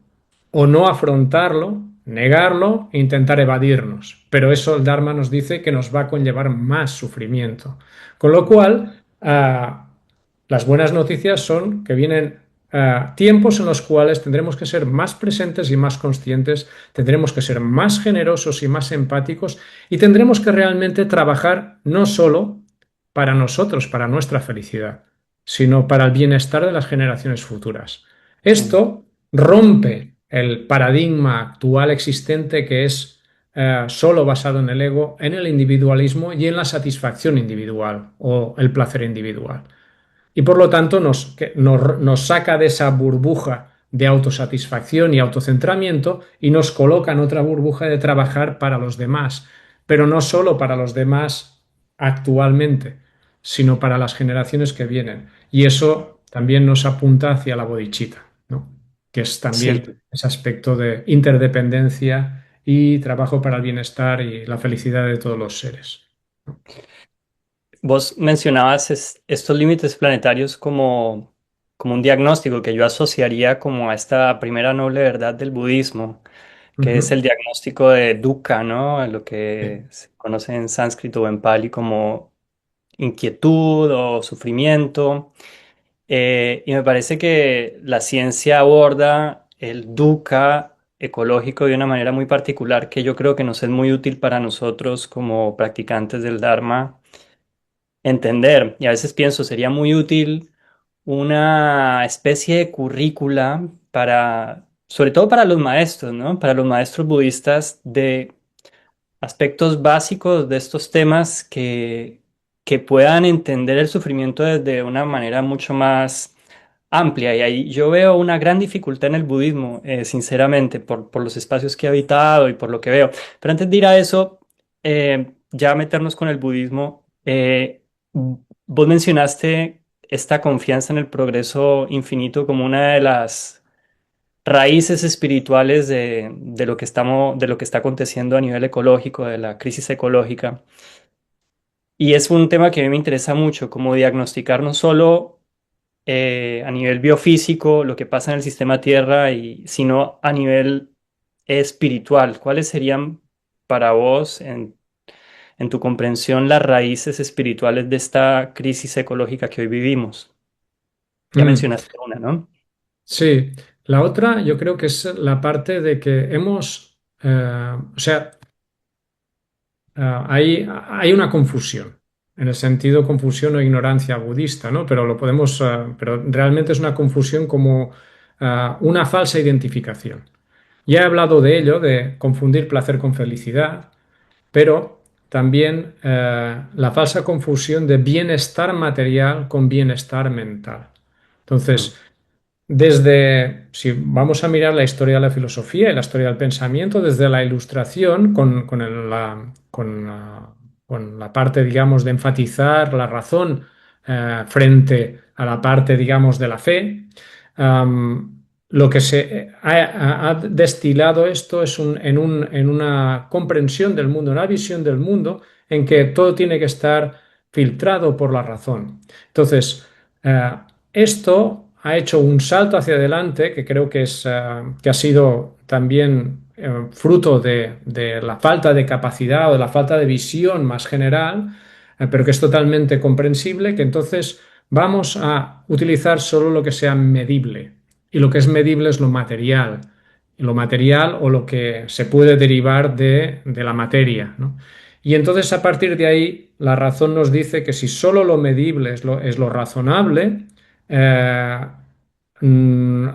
o no afrontarlo, negarlo e intentar evadirnos. Pero eso el Dharma nos dice que nos va a conllevar más sufrimiento. Con lo cual, las buenas noticias son que vienen tiempos en los cuales tendremos que ser más presentes y más conscientes, tendremos que ser más generosos y más empáticos y tendremos que realmente trabajar no solo para nosotros, para nuestra felicidad, sino para el bienestar de las generaciones futuras. Mm. Esto rompe el paradigma actual existente que es solo basado en el ego, en el individualismo y en la satisfacción individual o el placer individual. Y por lo tanto nos saca de esa burbuja de autosatisfacción y autocentramiento y nos coloca en otra burbuja de trabajar para los demás, pero no solo para los demás actualmente, sino para las generaciones que vienen. Y eso también nos apunta hacia la bodhicitta, ¿no? Que es Sí, también ese aspecto de interdependencia y trabajo para el bienestar y la felicidad de todos los seres. vos mencionabas estos límites planetarios como un diagnóstico que yo asociaría como a esta primera noble verdad del budismo, que es Ujú. el diagnóstico de dukkha, ¿no? Lo Sí. que se conoce en sánscrito o en pali como inquietud o sufrimiento. Y me parece que la ciencia aborda el dukkha ecológico de una manera muy particular que yo creo que nos es muy útil para nosotros como practicantes del Dharma entender. Y a veces pienso, sería muy útil una especie de currícula para, sobre todo para los maestros, ¿no? Para los maestros budistas de aspectos básicos de estos temas que puedan entender el sufrimiento desde una manera mucho más amplia. Y ahí yo veo una gran dificultad en el budismo, sinceramente, por los espacios que he habitado y por lo que veo. Pero antes de ir a eso, ya meternos con el budismo, vos mencionaste esta confianza en el progreso infinito como una de las raíces espirituales de lo que de lo que está aconteciendo a nivel ecológico, de la crisis ecológica. Y es un tema que a mí me interesa mucho, como diagnosticar no solo a nivel biofísico lo que pasa en el sistema Tierra, sino a nivel espiritual. ¿Cuáles serían para vos, en tu comprensión, las raíces espirituales de esta crisis ecológica que hoy vivimos? Ya Mm. mencionaste una, ¿no? Sí, la otra yo creo que es la parte de que o sea, hay una confusión. en el sentido confusión o ignorancia budista, ¿no? Pero lo podemos, pero realmente es una confusión como una falsa identificación. Ya he hablado de ello, de confundir placer con felicidad, pero también la falsa confusión de bienestar material con bienestar mental. Mm. Entonces, si vamos a mirar la historia de la filosofía y la historia del pensamiento, desde la ilustración, con la parte, digamos, de enfatizar la razón frente a la parte, digamos, de la fe, lo que se ha destilado esto es en una comprensión del mundo, una visión del mundo en que todo tiene que estar filtrado por la razón. Entonces, eh, esto ha hecho un salto hacia adelante que creo que ha sido también fruto de la falta de capacidad o de la falta de visión más general, pero que es totalmente comprensible, que entonces vamos a utilizar solo lo que sea medible. Y lo que es medible es lo material. Y lo material o lo que se puede derivar de la materia, ¿no? Y entonces a partir de ahí la razón nos dice que si solo lo medible es lo razonable, eh, mm,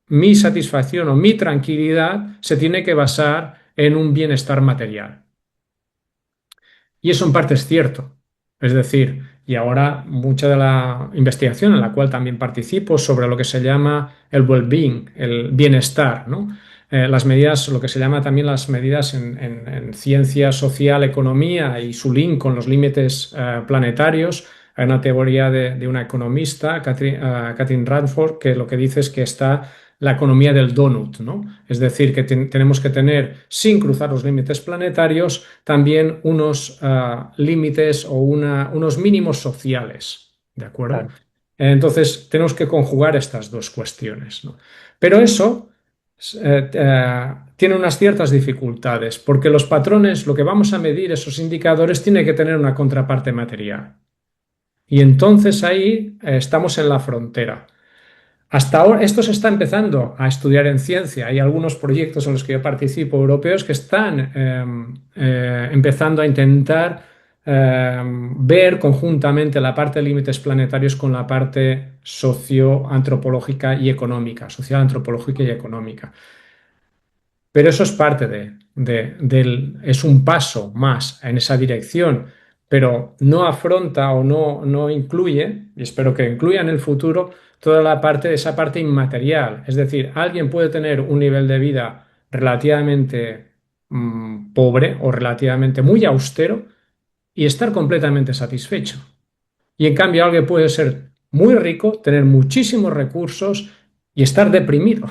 mi satisfacción o mi tranquilidad se tiene que basar en un bienestar material. Y eso en parte es cierto. Es decir, y ahora mucha de la investigación en la cual también participo sobre lo que se llama el well-being, el bienestar, ¿no? Las medidas, lo que se llama también las medidas en ciencia social, economía y su link con los límites planetarios. Hay una teoría de una economista, Catherine Radford, que lo que dice es que está la economía del donut, ¿no? Es decir, que tenemos que tener, sin cruzar los límites planetarios, también unos límites o unos mínimos sociales, ¿de acuerdo? Claro. Entonces, tenemos que conjugar estas dos cuestiones, ¿no? Pero eso tiene unas ciertas dificultades, porque los patrones, lo que vamos a medir, esos indicadores, tiene que tener una contraparte material. Y entonces ahí estamos en la frontera. Hasta ahora, esto se está empezando a estudiar en ciencia. Hay algunos proyectos en los que yo participo, europeos, que están empezando a intentar ver conjuntamente la parte de límites planetarios con la parte socioantropológica y económica, social, antropológica y económica. Pero eso es parte es un paso más en esa dirección, pero no afronta o no incluye, y espero que incluya en el futuro, toda la parte de esa parte inmaterial. Es decir, alguien puede tener un nivel de vida relativamente pobre o relativamente muy austero y estar completamente satisfecho. Y en cambio, alguien puede ser muy rico, tener muchísimos recursos y estar deprimido.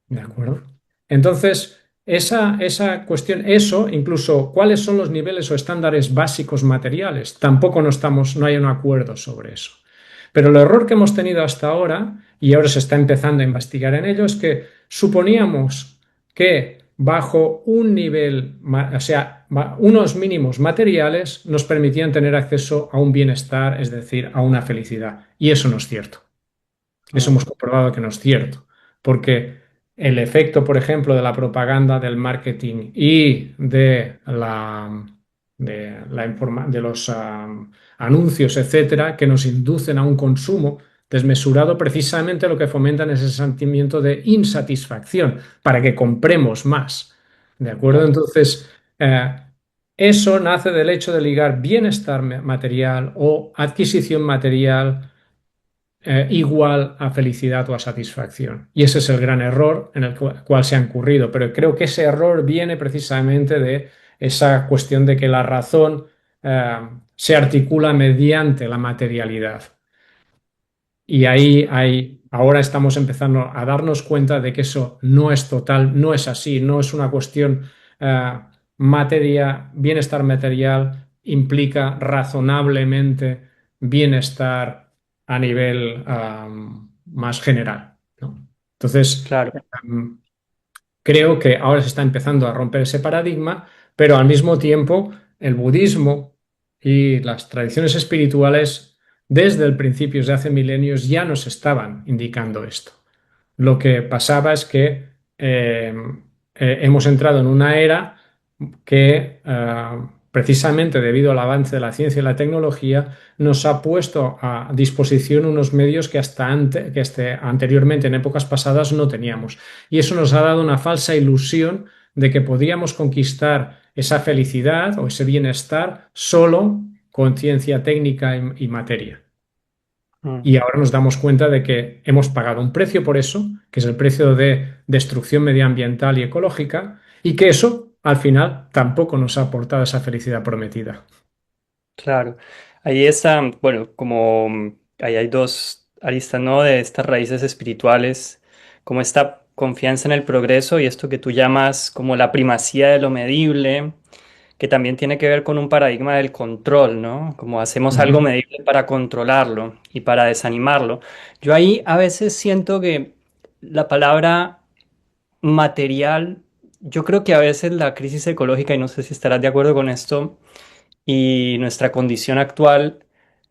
¿De acuerdo? Entonces, esa cuestión, eso, incluso cuáles son los niveles o estándares básicos materiales, tampoco no hay un acuerdo sobre eso. Pero el error que hemos tenido hasta ahora, y ahora se está empezando a investigar en ello, es que suponíamos que bajo un nivel, o sea, unos mínimos materiales nos permitían tener acceso a un bienestar, es decir, a una felicidad. Y eso no es cierto. Eso Mm. hemos comprobado que no es cierto, porque el efecto, por ejemplo, de la propaganda, del marketing y de los anuncios, etcétera, que nos inducen a un consumo desmesurado, precisamente lo que fomentan es ese sentimiento de insatisfacción para que compremos más. ¿De acuerdo? Claro. Entonces, eso nace del hecho de ligar bienestar material o adquisición material igual a felicidad o a satisfacción. Y ese es el gran error en el cual se ha incurrido. Pero creo que ese error viene precisamente de esa cuestión de que la razón se articula mediante la materialidad. Y ahora estamos empezando a darnos cuenta de que eso no es total, no es así, no es una cuestión bienestar material implica razonablemente bienestar a nivel más general, ¿no? Entonces, Claro. um, creo que ahora se está empezando a romper ese paradigma, pero al mismo tiempo el budismo y las tradiciones espirituales desde el principio, desde hace milenios, ya nos estaban indicando esto. Lo que pasaba es que hemos entrado en una era que precisamente debido al avance de la ciencia y la tecnología, nos ha puesto a disposición unos medios que anteriormente, en épocas pasadas, no teníamos. Y eso nos ha dado una falsa ilusión de que podíamos conquistar esa felicidad o ese bienestar solo con ciencia técnica y materia. Mm. Y ahora nos damos cuenta de que hemos pagado un precio por eso, que es el precio de destrucción medioambiental y ecológica, y que eso, al final, tampoco nos ha aportado esa felicidad prometida. Claro, ahí está, bueno, como ahí hay dos aristas, ¿no? De estas raíces espirituales, como esta confianza en el progreso y esto que tú llamas como la primacía de lo medible, que también tiene que ver con un paradigma del control, ¿no? Como hacemos algo Ujú. medible para controlarlo y para desanimarlo. Yo ahí a veces siento que la palabra material, yo creo que a veces la crisis ecológica, y no sé si estarás de acuerdo con esto, y nuestra condición actual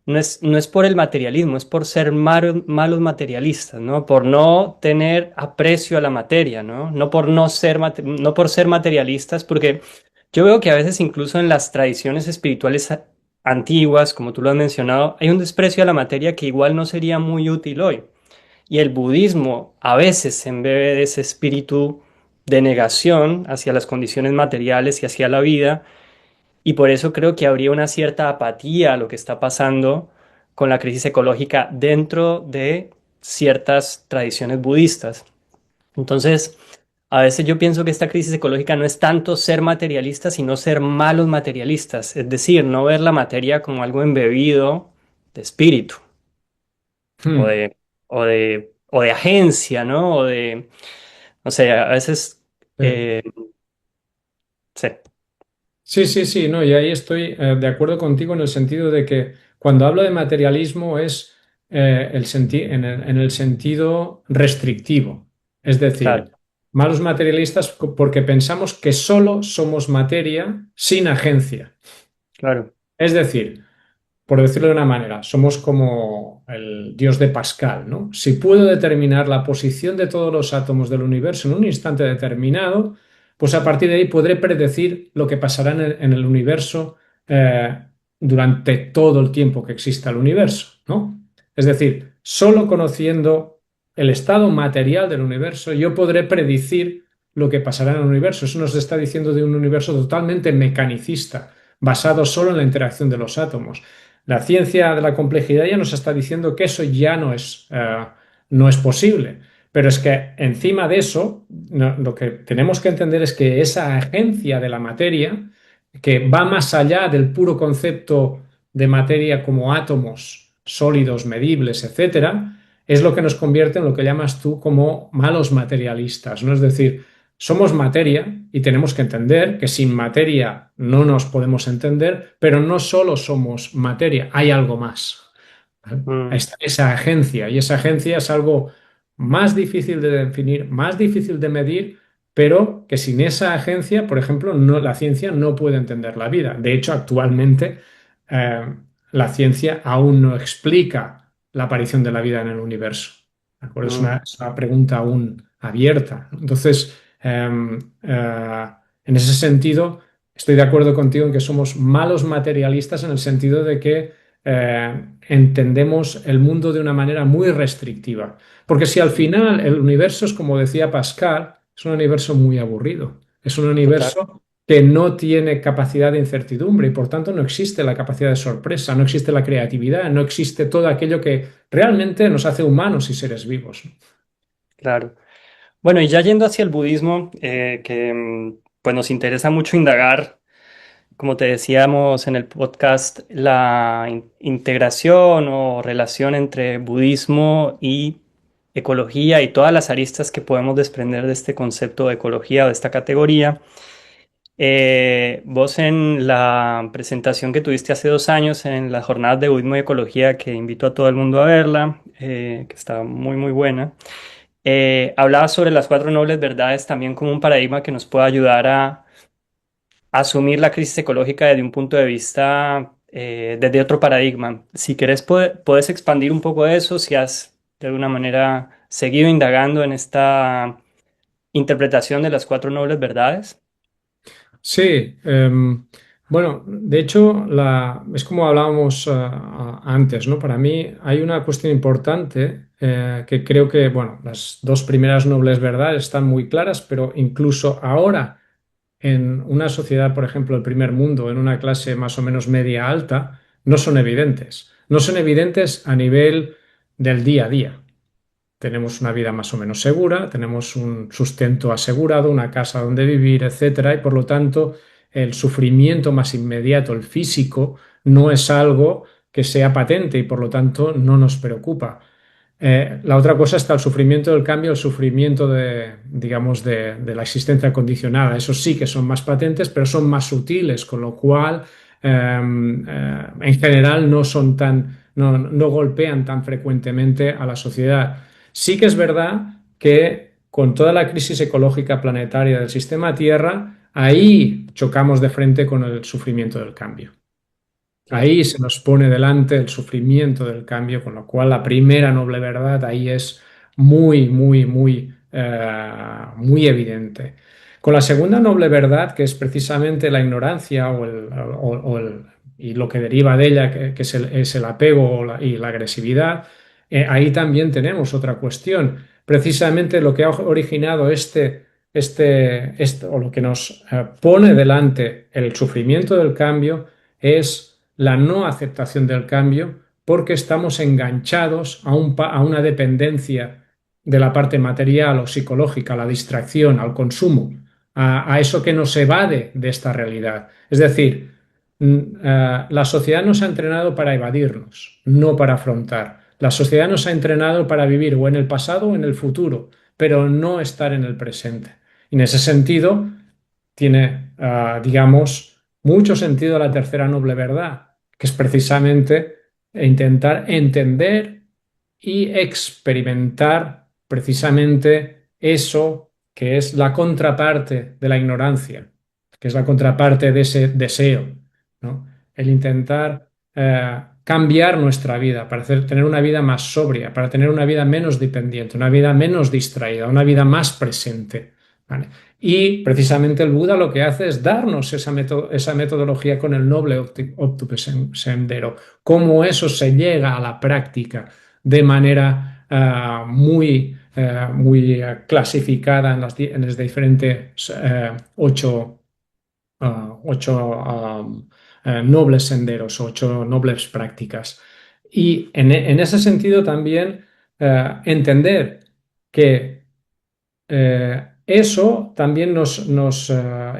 no es por el materialismo, es por ser malos materialistas, ¿no? Por no tener aprecio a la materia, ¿no? No por no ser, no por ser materialistas, porque yo veo que a veces incluso en las tradiciones espirituales antiguas, como tú lo has mencionado, hay un desprecio a la materia que igual no sería muy útil hoy. Y el budismo a veces se embebe de ese espíritu de negación hacia las condiciones materiales y hacia la vida, y por eso creo que habría una cierta apatía a lo que está pasando con la crisis ecológica dentro de ciertas tradiciones budistas. Entonces, a veces yo pienso que esta crisis ecológica no es tanto ser materialistas, sino ser malos materialistas, es decir, no ver la materia como algo embebido de espíritu o Hmm. de, o de agencia, ¿no? O de, no sé, a veces, Sí. eh, sí, Sí, sí, sí, no, y ahí estoy de acuerdo contigo en el sentido de que cuando hablo de materialismo es en el sentido restrictivo. Es claro, decir, malos materialistas porque pensamos que solo somos materia sin agencia. claro. Es decir, por decirlo de una manera, somos como el dios de Pascal, ¿no? Si puedo determinar la posición de todos los átomos del universo en un instante determinado, pues a partir de ahí podré predecir lo que pasará en el universo eh, durante todo el tiempo que exista el universo, ¿no? Es decir, solo conociendo el estado material del universo, yo podré predecir lo que pasará en el universo. Eso nos está diciendo de un universo totalmente mecanicista, basado solo en la interacción de los átomos. La ciencia de la complejidad ya nos está diciendo que eso ya no es posible. Pero es que encima de eso, lo que tenemos que entender es que esa agencia de la materia, que va más allá del puro concepto de materia como átomos sólidos, medibles, etcétera, es lo que nos convierte en lo que llamas tú como malos materialistas, ¿no? Es decir, somos materia y tenemos que entender que sin materia no nos podemos entender, pero no solo somos materia, hay algo más. ¿Vale? Mm, Está esa agencia y esa agencia es algo más difícil de definir, más difícil de medir, pero que sin esa agencia, por ejemplo, la ciencia no puede entender la vida. De hecho, actualmente eh, la ciencia aún no explica la aparición de la vida en el universo. ¿De acuerdo? mm, Es una pregunta aún abierta. Entonces, en ese sentido, estoy de acuerdo contigo en que somos malos materialistas en el sentido de que entendemos el mundo de una manera muy restrictiva. Porque si al final el universo es, como decía Pascal, es un universo muy aburrido, es un total. universo que no tiene capacidad de incertidumbre y por tanto no existe la capacidad de sorpresa, no existe la creatividad, no existe todo aquello que realmente nos hace humanos y seres vivos. Claro. Bueno, y ya yendo hacia el budismo, que pues nos interesa mucho indagar, como te decíamos en el podcast, la integración o relación entre budismo y ecología y todas las aristas que podemos desprender de este concepto de ecología o de esta categoría. Vos en la presentación que tuviste hace 2 años en las jornadas de budismo y ecología, que invito a todo el mundo a verla, que está muy muy buena. Hablaba sobre las cuatro nobles verdades también como un paradigma que nos puede ayudar a asumir la crisis ecológica desde un punto de vista, desde otro paradigma. Si querés, puedes expandir un poco de eso, si has de alguna manera seguido indagando en esta interpretación de las cuatro nobles verdades. Sí, Bueno, de hecho, es como hablábamos antes, ¿no? Para mí hay una cuestión importante que creo que, bueno, las dos primeras nobles verdades están muy claras, pero incluso ahora en una sociedad, por ejemplo, el primer mundo, en una clase más o menos media alta, no son evidentes. No son evidentes a nivel del día a día. Tenemos una vida más o menos segura, tenemos un sustento asegurado, una casa donde vivir, etcétera, y por lo tanto el sufrimiento más inmediato, el físico, no es algo que sea patente y por lo tanto no nos preocupa. La otra cosa está el sufrimiento del cambio, el sufrimiento digamos, de la existencia condicionada. Esos sí que son más patentes, pero son más sutiles, con lo cual, en general, no golpean tan frecuentemente a la sociedad. Sí que es verdad que con toda la crisis ecológica planetaria del sistema Tierra, ahí chocamos de frente con el sufrimiento del cambio. Claro. Ahí se nos pone delante el sufrimiento del cambio, con lo cual la primera noble verdad ahí es muy evidente. Con la segunda noble verdad, que es precisamente la ignorancia y lo que deriva de ella, que es el apego y la agresividad, ahí también tenemos otra cuestión. Precisamente lo que ha originado o lo que nos pone delante el sufrimiento del cambio es la no aceptación del cambio porque estamos enganchados a una dependencia de la parte material o psicológica, a la distracción, al consumo, a eso que nos evade de esta realidad. Es decir, la sociedad nos ha entrenado para evadirnos, no para afrontar. La sociedad nos ha entrenado para vivir o en el pasado o en el futuro, pero no estar en el presente. Y en ese sentido, tiene, digamos, mucho sentido la tercera noble verdad, que es precisamente intentar entender y experimentar precisamente eso que es la contraparte de la ignorancia, que es la contraparte de ese deseo, ¿no? El intentar cambiar nuestra vida para tener una vida más sobria, para tener una vida menos dependiente, una vida menos distraída, una vida más presente. ¿Vale? Y precisamente el Buda lo que hace es darnos esa metodología con el noble sendero, cómo eso se llega a la práctica de manera muy clasificada en las diferentes ocho nobles senderos, ocho nobles prácticas. Y en ese sentido también entender que eso también esa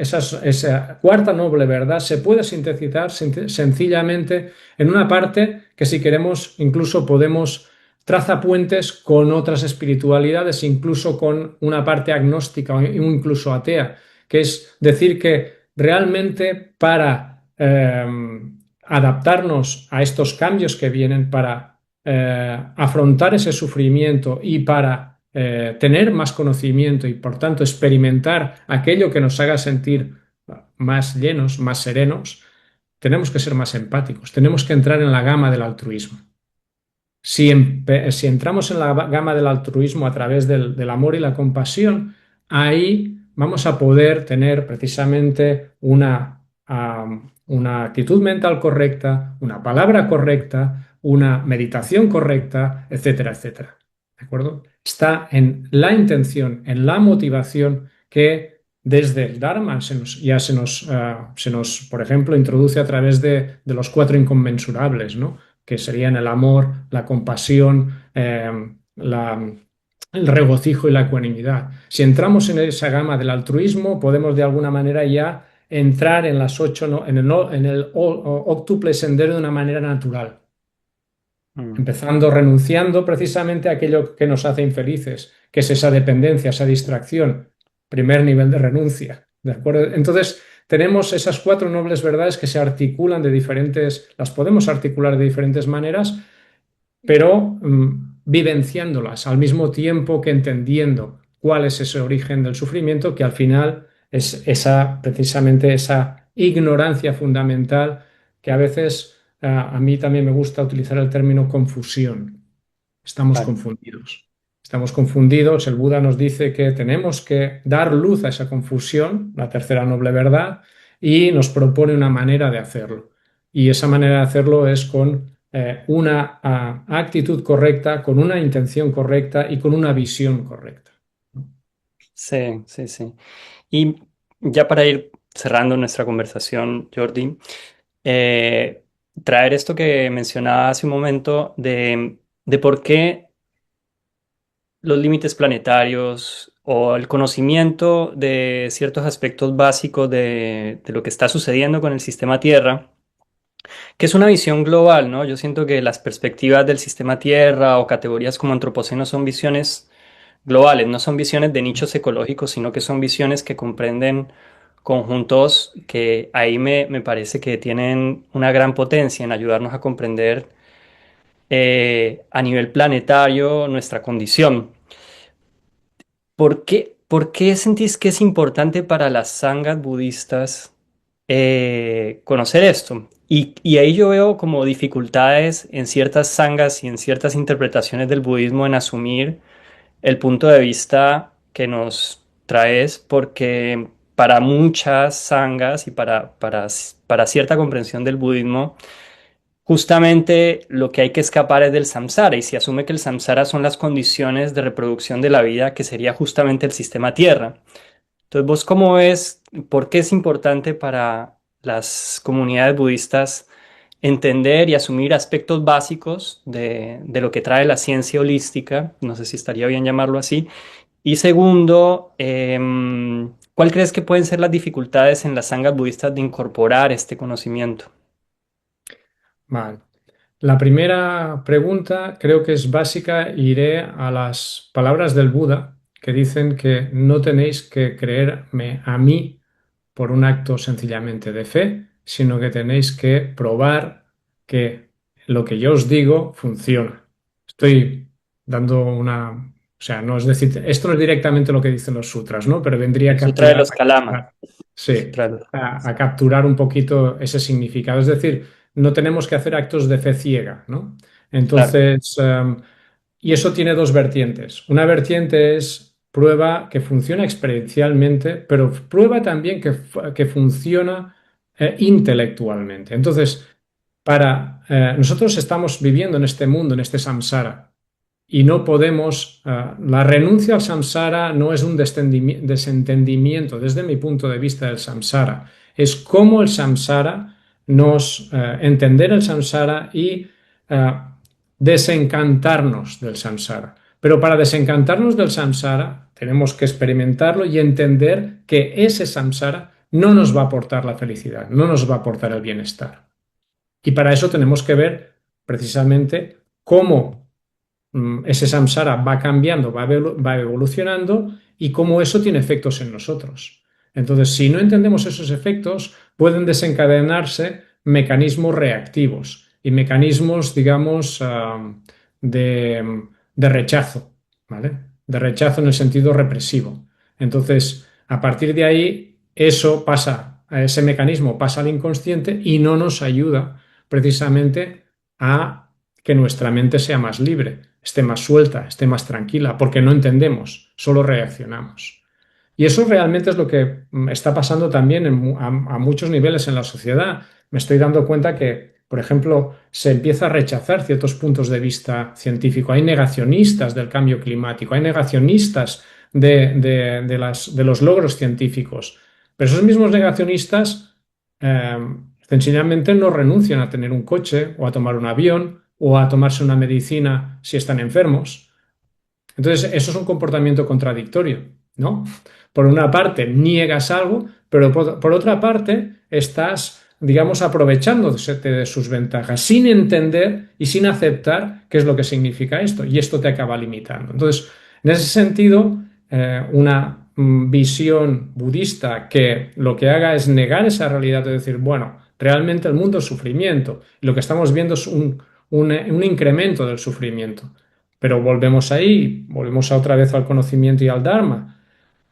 cuarta noble verdad se puede sintetizar sencillamente en una parte que si queremos incluso podemos traza puentes con otras espiritualidades, incluso con una parte agnóstica o incluso atea, que es decir que realmente para adaptarnos a estos cambios que vienen, para afrontar ese sufrimiento y para tener más conocimiento y por tanto experimentar aquello que nos haga sentir más llenos, más serenos, tenemos que ser más empáticos, tenemos que entrar en la gama del altruismo. Si entramos en la gama del altruismo a través del amor y la compasión, ahí vamos a poder tener precisamente una actitud mental correcta, una palabra correcta, una meditación correcta, etcétera, etcétera. ¿De acuerdo? Está en la intención, en la motivación que desde el Dharma por ejemplo, introduce a través de los cuatro inconmensurables, ¿no? Que serían el amor, la compasión, el regocijo y la ecuanimidad. Si entramos en esa gama del altruismo, podemos de alguna manera ya entrar en las ocho, ¿no? en el óctuple sendero de una manera natural, Mm. empezando renunciando precisamente a aquello que nos hace infelices, que es esa dependencia, esa distracción, primer nivel de renuncia, ¿de acuerdo? Entonces, tenemos esas cuatro nobles verdades que se articulan las podemos articular de diferentes maneras, pero vivenciándolas al mismo tiempo que entendiendo cuál es ese origen del sufrimiento, que al final es precisamente esa ignorancia fundamental que a veces a mí también me gusta utilizar el término confusión. Estamos Vale. confundidos. Estamos confundidos. El Buda nos dice que tenemos que dar luz a esa confusión, la tercera noble verdad, y nos propone una manera de hacerlo. Y esa manera de hacerlo es con una actitud correcta, con una intención correcta y con una visión correcta. Sí, sí, sí. Y ya para ir cerrando nuestra conversación, Jordi, eh, traer esto que mencionaba hace un momento de por qué los límites planetarios o el conocimiento de ciertos aspectos básicos de lo que está sucediendo con el sistema Tierra, que es una visión global, ¿no? Yo siento que las perspectivas del sistema Tierra o categorías como antropoceno son visiones globales, no son visiones de nichos ecológicos, sino que son visiones que comprenden conjuntos que ahí me parece que tienen una gran potencia en ayudarnos a comprender a nivel planetario nuestra condición. Por qué sentís que es importante para las sanghas budistas conocer esto? Y ahí yo veo como dificultades en ciertas sanghas y en ciertas interpretaciones del budismo en asumir el punto de vista que nos traes, porque para muchas sanghas y para cierta comprensión del budismo, justamente lo que hay que escapar es del samsara, y se asume que el samsara son las condiciones de reproducción de la vida, que sería justamente el sistema Tierra. Entonces, ¿vos cómo ves, por qué es importante para las comunidades budistas entender y asumir aspectos básicos de lo que trae la ciencia holística? No sé si estaría bien llamarlo así. Y segundo, ¿cuál crees que pueden ser las dificultades en las sanghas budistas de incorporar este conocimiento? Vale. La primera pregunta creo que es básica. Iré a las palabras del Buda que dicen que no tenéis que creerme a mí por un acto sencillamente de fe, sino que tenéis que probar que lo que yo os digo funciona. Estoy dando una... O sea, no es decir, esto no es directamente lo que dicen los sutras, ¿no? Pero vendría a El Sutra de capturar, los Kalama. sí, Sutra de los- a capturar un poquito ese significado. Es decir, no tenemos que hacer actos de fe ciega, ¿no? Claro, Entonces, y eso tiene dos vertientes. Una vertiente es prueba que funciona experiencialmente, pero prueba también que funciona intelectualmente. Entonces, nosotros estamos viviendo en este mundo, en este samsara, y no podemos, la renuncia al samsara no es un desentendimiento desde mi punto de vista del samsara, es cómo el samsara entender el samsara y eh, desencantarnos del samsara. Pero para desencantarnos del samsara tenemos que experimentarlo y entender que ese samsara no nos va a aportar la felicidad, no nos va a aportar el bienestar. Y para eso tenemos que ver precisamente cómo ese samsara va cambiando, va evolucionando y cómo eso tiene efectos en nosotros. Entonces, si no entendemos esos efectos, pueden desencadenarse mecanismos reactivos y mecanismos, digamos, de rechazo, ¿vale? De rechazo en el sentido represivo. Entonces, a partir de ahí, ese mecanismo pasa al inconsciente y no nos ayuda precisamente a que nuestra mente sea más libre, esté más suelta, esté más tranquila, porque no entendemos, solo reaccionamos. Y eso realmente es lo que está pasando también a muchos niveles en la sociedad. Me estoy dando cuenta que, por ejemplo, se empieza a rechazar ciertos puntos de vista científicos. Hay negacionistas del cambio climático, hay negacionistas de los logros científicos. Pero esos mismos negacionistas eh, sencillamente no renuncian a tener un coche o a tomar un avión o a tomarse una medicina si están enfermos. Entonces, eso es un comportamiento contradictorio, ¿no? Por una parte, niegas algo, pero por otra parte, estás, digamos, aprovechándote de sus ventajas, sin entender y sin aceptar qué es lo que significa esto, y esto te acaba limitando. Entonces, en ese sentido, una visión budista que lo que haga es negar esa realidad de decir, bueno, realmente el mundo es sufrimiento, y lo que estamos viendo es un incremento del sufrimiento. Pero volvemos ahí, volvemos otra vez al conocimiento y al Dharma.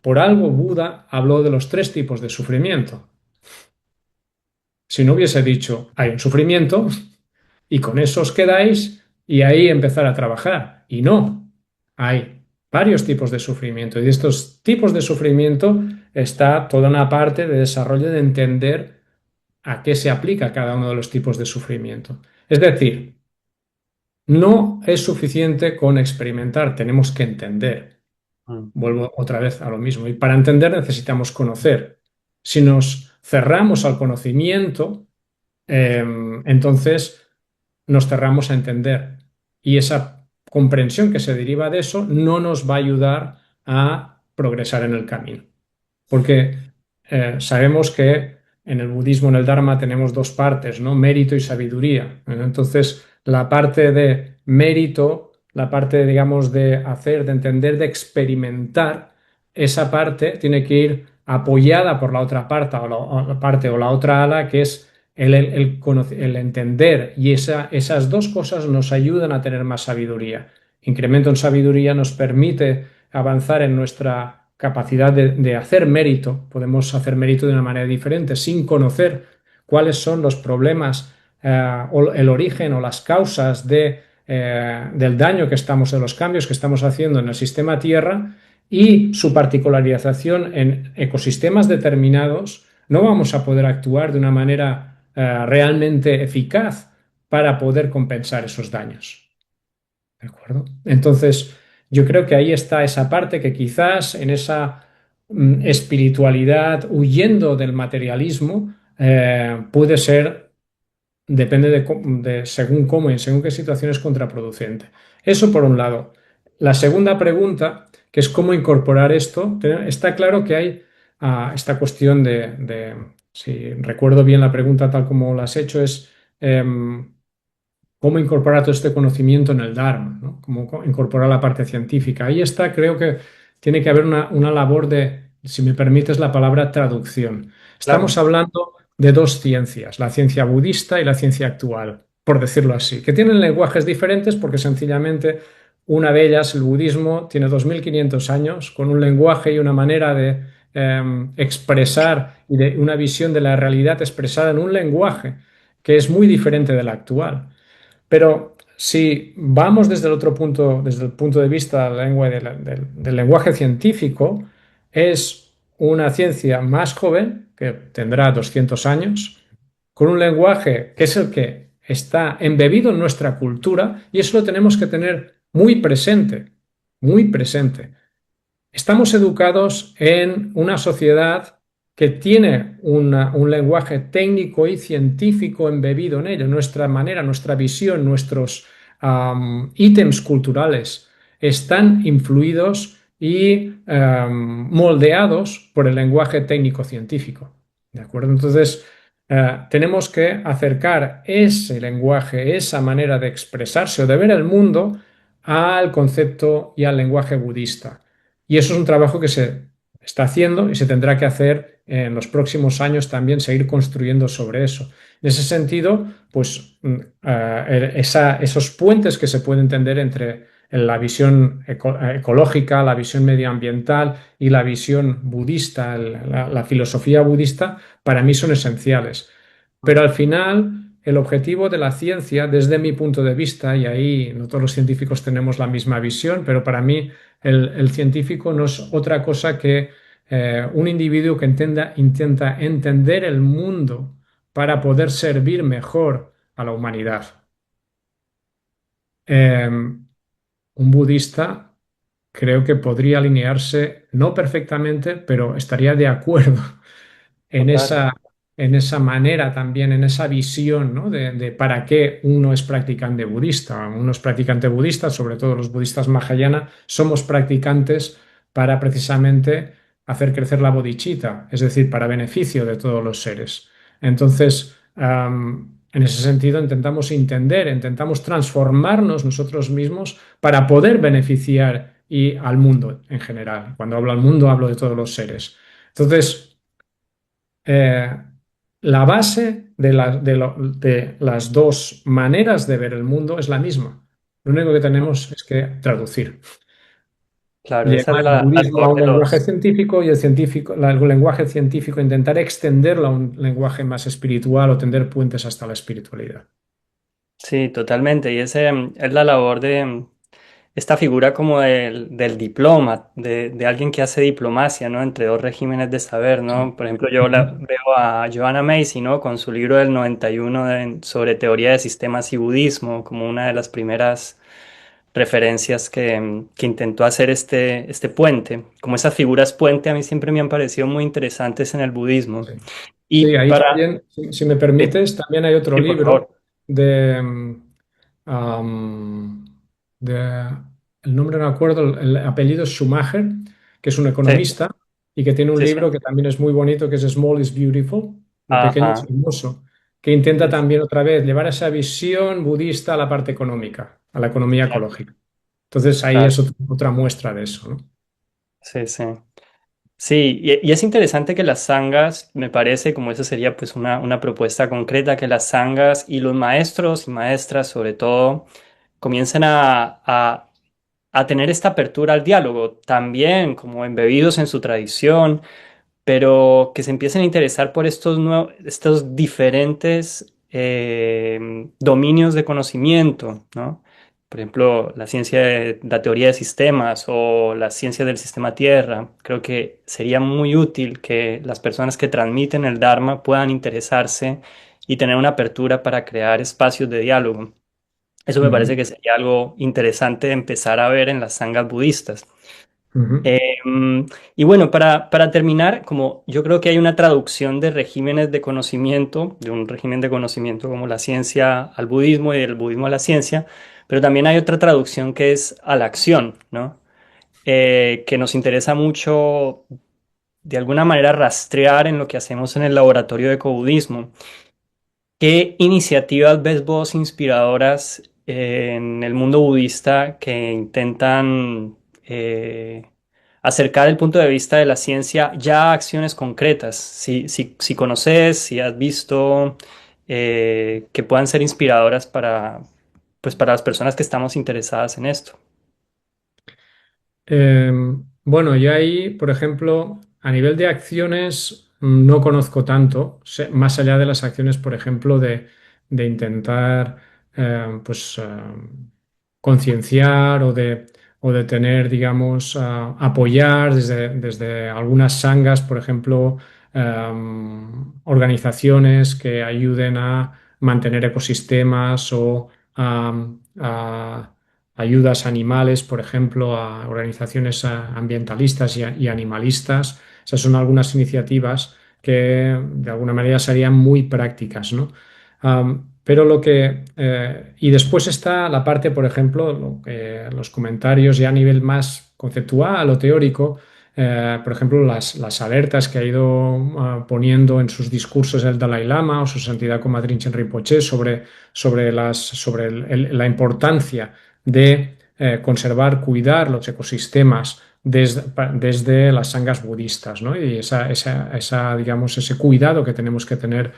Por algo Buda habló de los tres tipos de sufrimiento. Si no hubiese dicho, hay un sufrimiento y con eso os quedáis y ahí empezar a trabajar. Y no, hay varios tipos de sufrimiento y de estos tipos de sufrimiento está toda una parte de desarrollo de entender a qué se aplica cada uno de los tipos de sufrimiento. Es decir, no es suficiente con experimentar, tenemos que entender. Mm. Vuelvo otra vez a lo mismo. Y para entender necesitamos conocer. Si nos cerramos al conocimiento, eh, entonces nos cerramos a entender. Y esa comprensión que se deriva de eso no nos va a ayudar a progresar en el camino. Porque sabemos que en el budismo, en el Dharma, tenemos dos partes, ¿no? Mérito y sabiduría. Entonces, la parte de mérito, la parte, digamos, de hacer, de entender, de experimentar, esa parte tiene que ir apoyada por la otra parte o la otra ala, que es el entender. Y esas dos cosas nos ayudan a tener más sabiduría. Incremento en sabiduría nos permite avanzar en nuestra capacidad de hacer mérito. Podemos hacer mérito de una manera diferente, sin conocer cuáles son los problemas, o el origen o las causas del daño que estamos, de los cambios que estamos haciendo en el sistema Tierra y su particularización en ecosistemas determinados. No vamos a poder actuar de una manera realmente eficaz para poder compensar esos daños. ¿De acuerdo? Entonces, yo creo que ahí está esa parte que quizás en esa espiritualidad, huyendo del materialismo, puede ser, depende de según cómo y en según qué situación, es contraproducente. Eso por un lado. La segunda pregunta, que es cómo incorporar esto, está claro que hay esta cuestión si recuerdo bien la pregunta tal como la has hecho, es cómo incorporar todo este conocimiento en el Dharma, ¿no? Cómo incorporar la parte científica. Ahí está, creo que tiene que haber una labor de, si me permites la palabra, traducción. Claro, Estamos hablando de dos ciencias, la ciencia budista y la ciencia actual, por decirlo así, que tienen lenguajes diferentes porque sencillamente una de ellas, el budismo, tiene 2500 años, con un lenguaje y una manera de expresar y de una visión de la realidad expresada en un lenguaje que es muy diferente del actual. Pero si vamos desde el otro punto, desde el punto de vista de la lengua del lenguaje científico, es una ciencia más joven, que tendrá 200 años, con un lenguaje que es el que está embebido en nuestra cultura, y eso lo tenemos que tener muy presente, muy presente. Estamos educados en una sociedad que tiene un lenguaje técnico y científico embebido en ello. Nuestra manera, nuestra visión, nuestros ítems culturales están influidos y moldeados por el lenguaje técnico-científico. ¿De acuerdo? Entonces, tenemos que acercar ese lenguaje, esa manera de expresarse o de ver el mundo al concepto y al lenguaje budista. Y eso es un trabajo que se está haciendo y se tendrá que hacer en los próximos años también, seguir construyendo sobre eso. En ese sentido, pues esos puentes que se pueden tender entre la visión ecológica, la visión medioambiental y la visión budista, la filosofía budista, para mí son esenciales. Pero al final, el objetivo de la ciencia, desde mi punto de vista, y ahí no todos los científicos tenemos la misma visión, pero para mí el científico no es otra cosa que un individuo que intenta entender el mundo para poder servir mejor a la humanidad. Un budista creo que podría alinearse, no perfectamente, pero estaría de acuerdo en total. en esa manera también, en esa visión, ¿no? de para qué uno es practicante budista. Uno es practicante budista, sobre todo los budistas Mahayana, somos practicantes para precisamente hacer crecer la bodhicitta, es decir, para beneficio de todos los seres. Entonces, en ese sentido, intentamos entender, intentamos transformarnos nosotros mismos para poder beneficiar al mundo en general. Cuando hablo al mundo, hablo de todos los seres. Entonces, eh, la base de las dos maneras de ver el mundo es la misma. Lo único que tenemos es que traducir. Claro, esa es Llevar el la budismo a labor un de lenguaje los... científico y el lenguaje científico intentar extenderlo a un lenguaje más espiritual o tender puentes hasta la espiritualidad. Sí, totalmente. Y ese es la labor esta figura como del diploma, de alguien que hace diplomacia, ¿no? Entre dos regímenes de saber, ¿no? Por ejemplo, yo Ujú. veo a Joanna Macy, ¿no? Con su libro del 91 sobre teoría de sistemas y budismo, como una de las primeras referencias que intentó hacer este puente. Como esas figuras puente a mí siempre me han parecido muy interesantes en el budismo. Sí. Sí, Y ahí para... también, si me Sí, permites, también hay otro sí, por libro favor. de, am, de- el nombre no me acuerdo, el apellido es Schumacher, que es un Sí, economista y que tiene un sí, sí. libro que también es muy bonito, que es Small is Beautiful, lo pequeño es Ajá. hermoso, que intenta Sí, sí, también otra vez llevar esa visión budista a la parte económica, a la economía claro, ecológica. Entonces ahí claro. es otra muestra de eso, ¿no? Sí, sí. Sí, y es interesante que las sangas, me parece, como esa sería pues una propuesta concreta, que las sangas y los maestros y maestras sobre todo comiencen a tener esta apertura al diálogo, también como embebidos en su tradición, pero que se empiecen a interesar por estos diferentes dominios de conocimiento, ¿no? Por ejemplo, la ciencia de la teoría de sistemas o la ciencia del sistema Tierra. Creo que sería muy útil que las personas que transmiten el Dharma puedan interesarse y tener una apertura para crear espacios de diálogo. Eso me Ujú, parece que sería algo interesante de empezar a ver en las sangas budistas. ujú, Mm, y bueno, para terminar, como yo creo que hay una traducción de regímenes de conocimiento, de un régimen de conocimiento como la ciencia al budismo y del budismo a la ciencia, pero también hay otra traducción que es a la acción, ¿no? Que nos interesa mucho de alguna manera rastrear en lo que hacemos en el laboratorio de ecobudismo. ¿Qué iniciativas ves vos inspiradoras en el mundo budista que intentan acercar el punto de vista de la ciencia ya a acciones concretas? Si conoces, si has visto que puedan ser inspiradoras pues, para las personas que estamos interesadas en esto. Bueno, yo ahí, por ejemplo, a nivel de acciones no conozco tanto, más allá de las acciones, por ejemplo, de intentar pues concienciar o de tener, digamos, apoyar desde algunas sangas, por ejemplo, organizaciones que ayuden a mantener ecosistemas o a ayudas a animales, por ejemplo, a organizaciones ambientalistas y animalistas. Esas son algunas iniciativas que de alguna manera serían muy prácticas, ¿no? Pero y después está la parte, por ejemplo, los comentarios ya a nivel más conceptual o teórico, por ejemplo, las alertas que ha ido poniendo en sus discursos el Dalai Lama o su santidad Comadre Rinchen Rinpoche sobre la importancia de conservar, cuidar los ecosistemas desde las sangas budistas, ¿no? Y digamos, ese cuidado que tenemos que tener,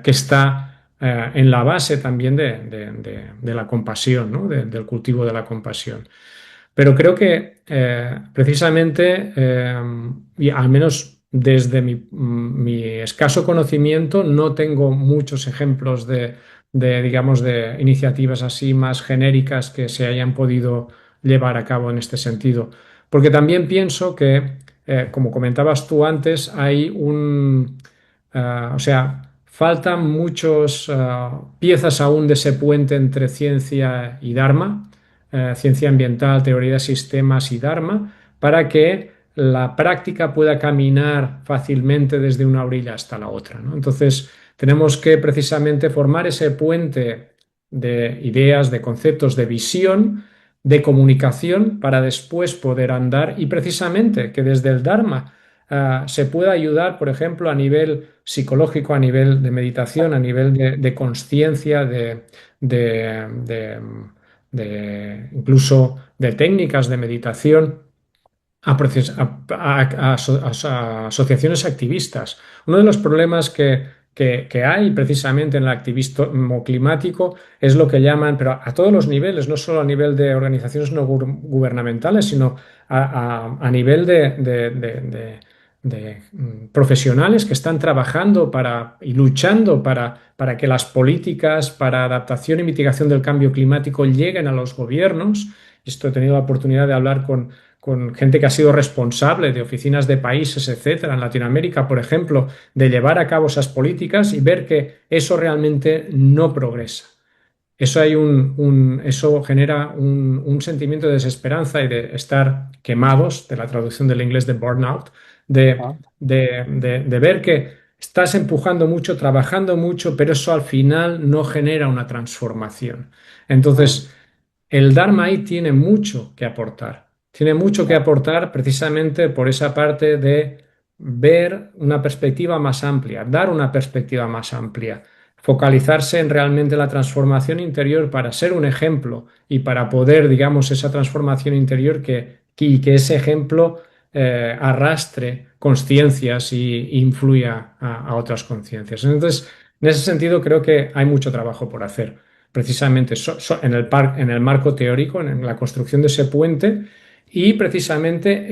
que está en la base también de la compasión, ¿no? Del cultivo de la compasión. Pero creo que precisamente, y al menos desde mi escaso conocimiento, no tengo muchos ejemplos digamos, de iniciativas así más genéricas que se hayan podido llevar a cabo en este sentido. Porque también pienso que, como comentabas tú antes, o sea, faltan muchas piezas aún de ese puente entre ciencia y Dharma, ciencia ambiental, teoría de sistemas y Dharma, para que la práctica pueda caminar fácilmente desde una orilla hasta la otra, ¿no? Entonces, tenemos que precisamente formar ese puente de ideas, de conceptos, de visión, de comunicación, para después poder andar y precisamente que desde el Dharma se pueda ayudar, por ejemplo, a nivel psicológico, a nivel de meditación, a nivel de conciencia, de, de, incluso de técnicas de meditación a asociaciones activistas. Uno de los problemas que hay precisamente en el activismo climático es lo que llaman, pero a todos los niveles, no solo a nivel de organizaciones no gubernamentales, sino a nivel profesionales que están trabajando y luchando para que las políticas para adaptación y mitigación del cambio climático lleguen a los gobiernos. Esto he tenido la oportunidad de hablar con gente que ha sido responsable de oficinas de países, etcétera, en Latinoamérica, por ejemplo, de llevar a cabo esas políticas y ver que eso realmente no progresa. Eso genera un sentimiento de desesperanza y de estar quemados, de la traducción del inglés de burnout, Ah, de ver que estás empujando mucho, trabajando mucho, pero eso al final no genera una transformación. mm, Entonces, el Dharma ahí tiene mucho que aportar. Tiene mucho que claro, aportar precisamente por esa parte de ver una perspectiva más amplia, dar una perspectiva más amplia, focalizarse en realmente la transformación interior para ser un ejemplo y para poder, digamos, esa transformación interior y que ese ejemplo arrastre conciencias y influya a otras conciencias. Entonces, en ese sentido, creo que hay mucho trabajo por hacer precisamente en el marco teórico, en la construcción de ese puente y precisamente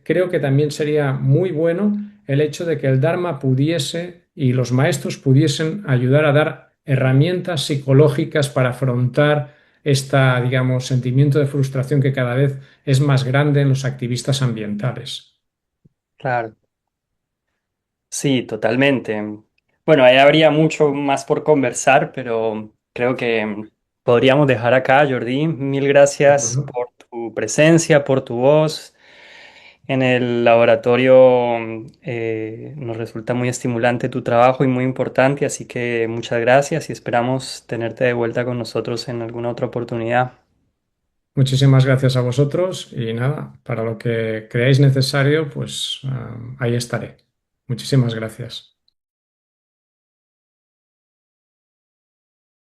creo que también sería muy bueno el hecho de que el Dharma pudiese y los maestros pudiesen ayudar a dar herramientas psicológicas para afrontar digamos, sentimiento de frustración que cada vez es más grande en los activistas ambientales. claro. Sí, totalmente. Bueno, ahí habría mucho más por conversar, pero creo que podríamos dejar acá, Jordi. Mil ¿De gracias acuerdo? por tu presencia, por tu voz. En el laboratorio nos resulta muy estimulante tu trabajo y muy importante, así que muchas gracias y esperamos tenerte de vuelta con nosotros en alguna otra oportunidad. Muchísimas gracias a vosotros y nada, para lo que creáis necesario, pues ahí estaré. Muchísimas gracias.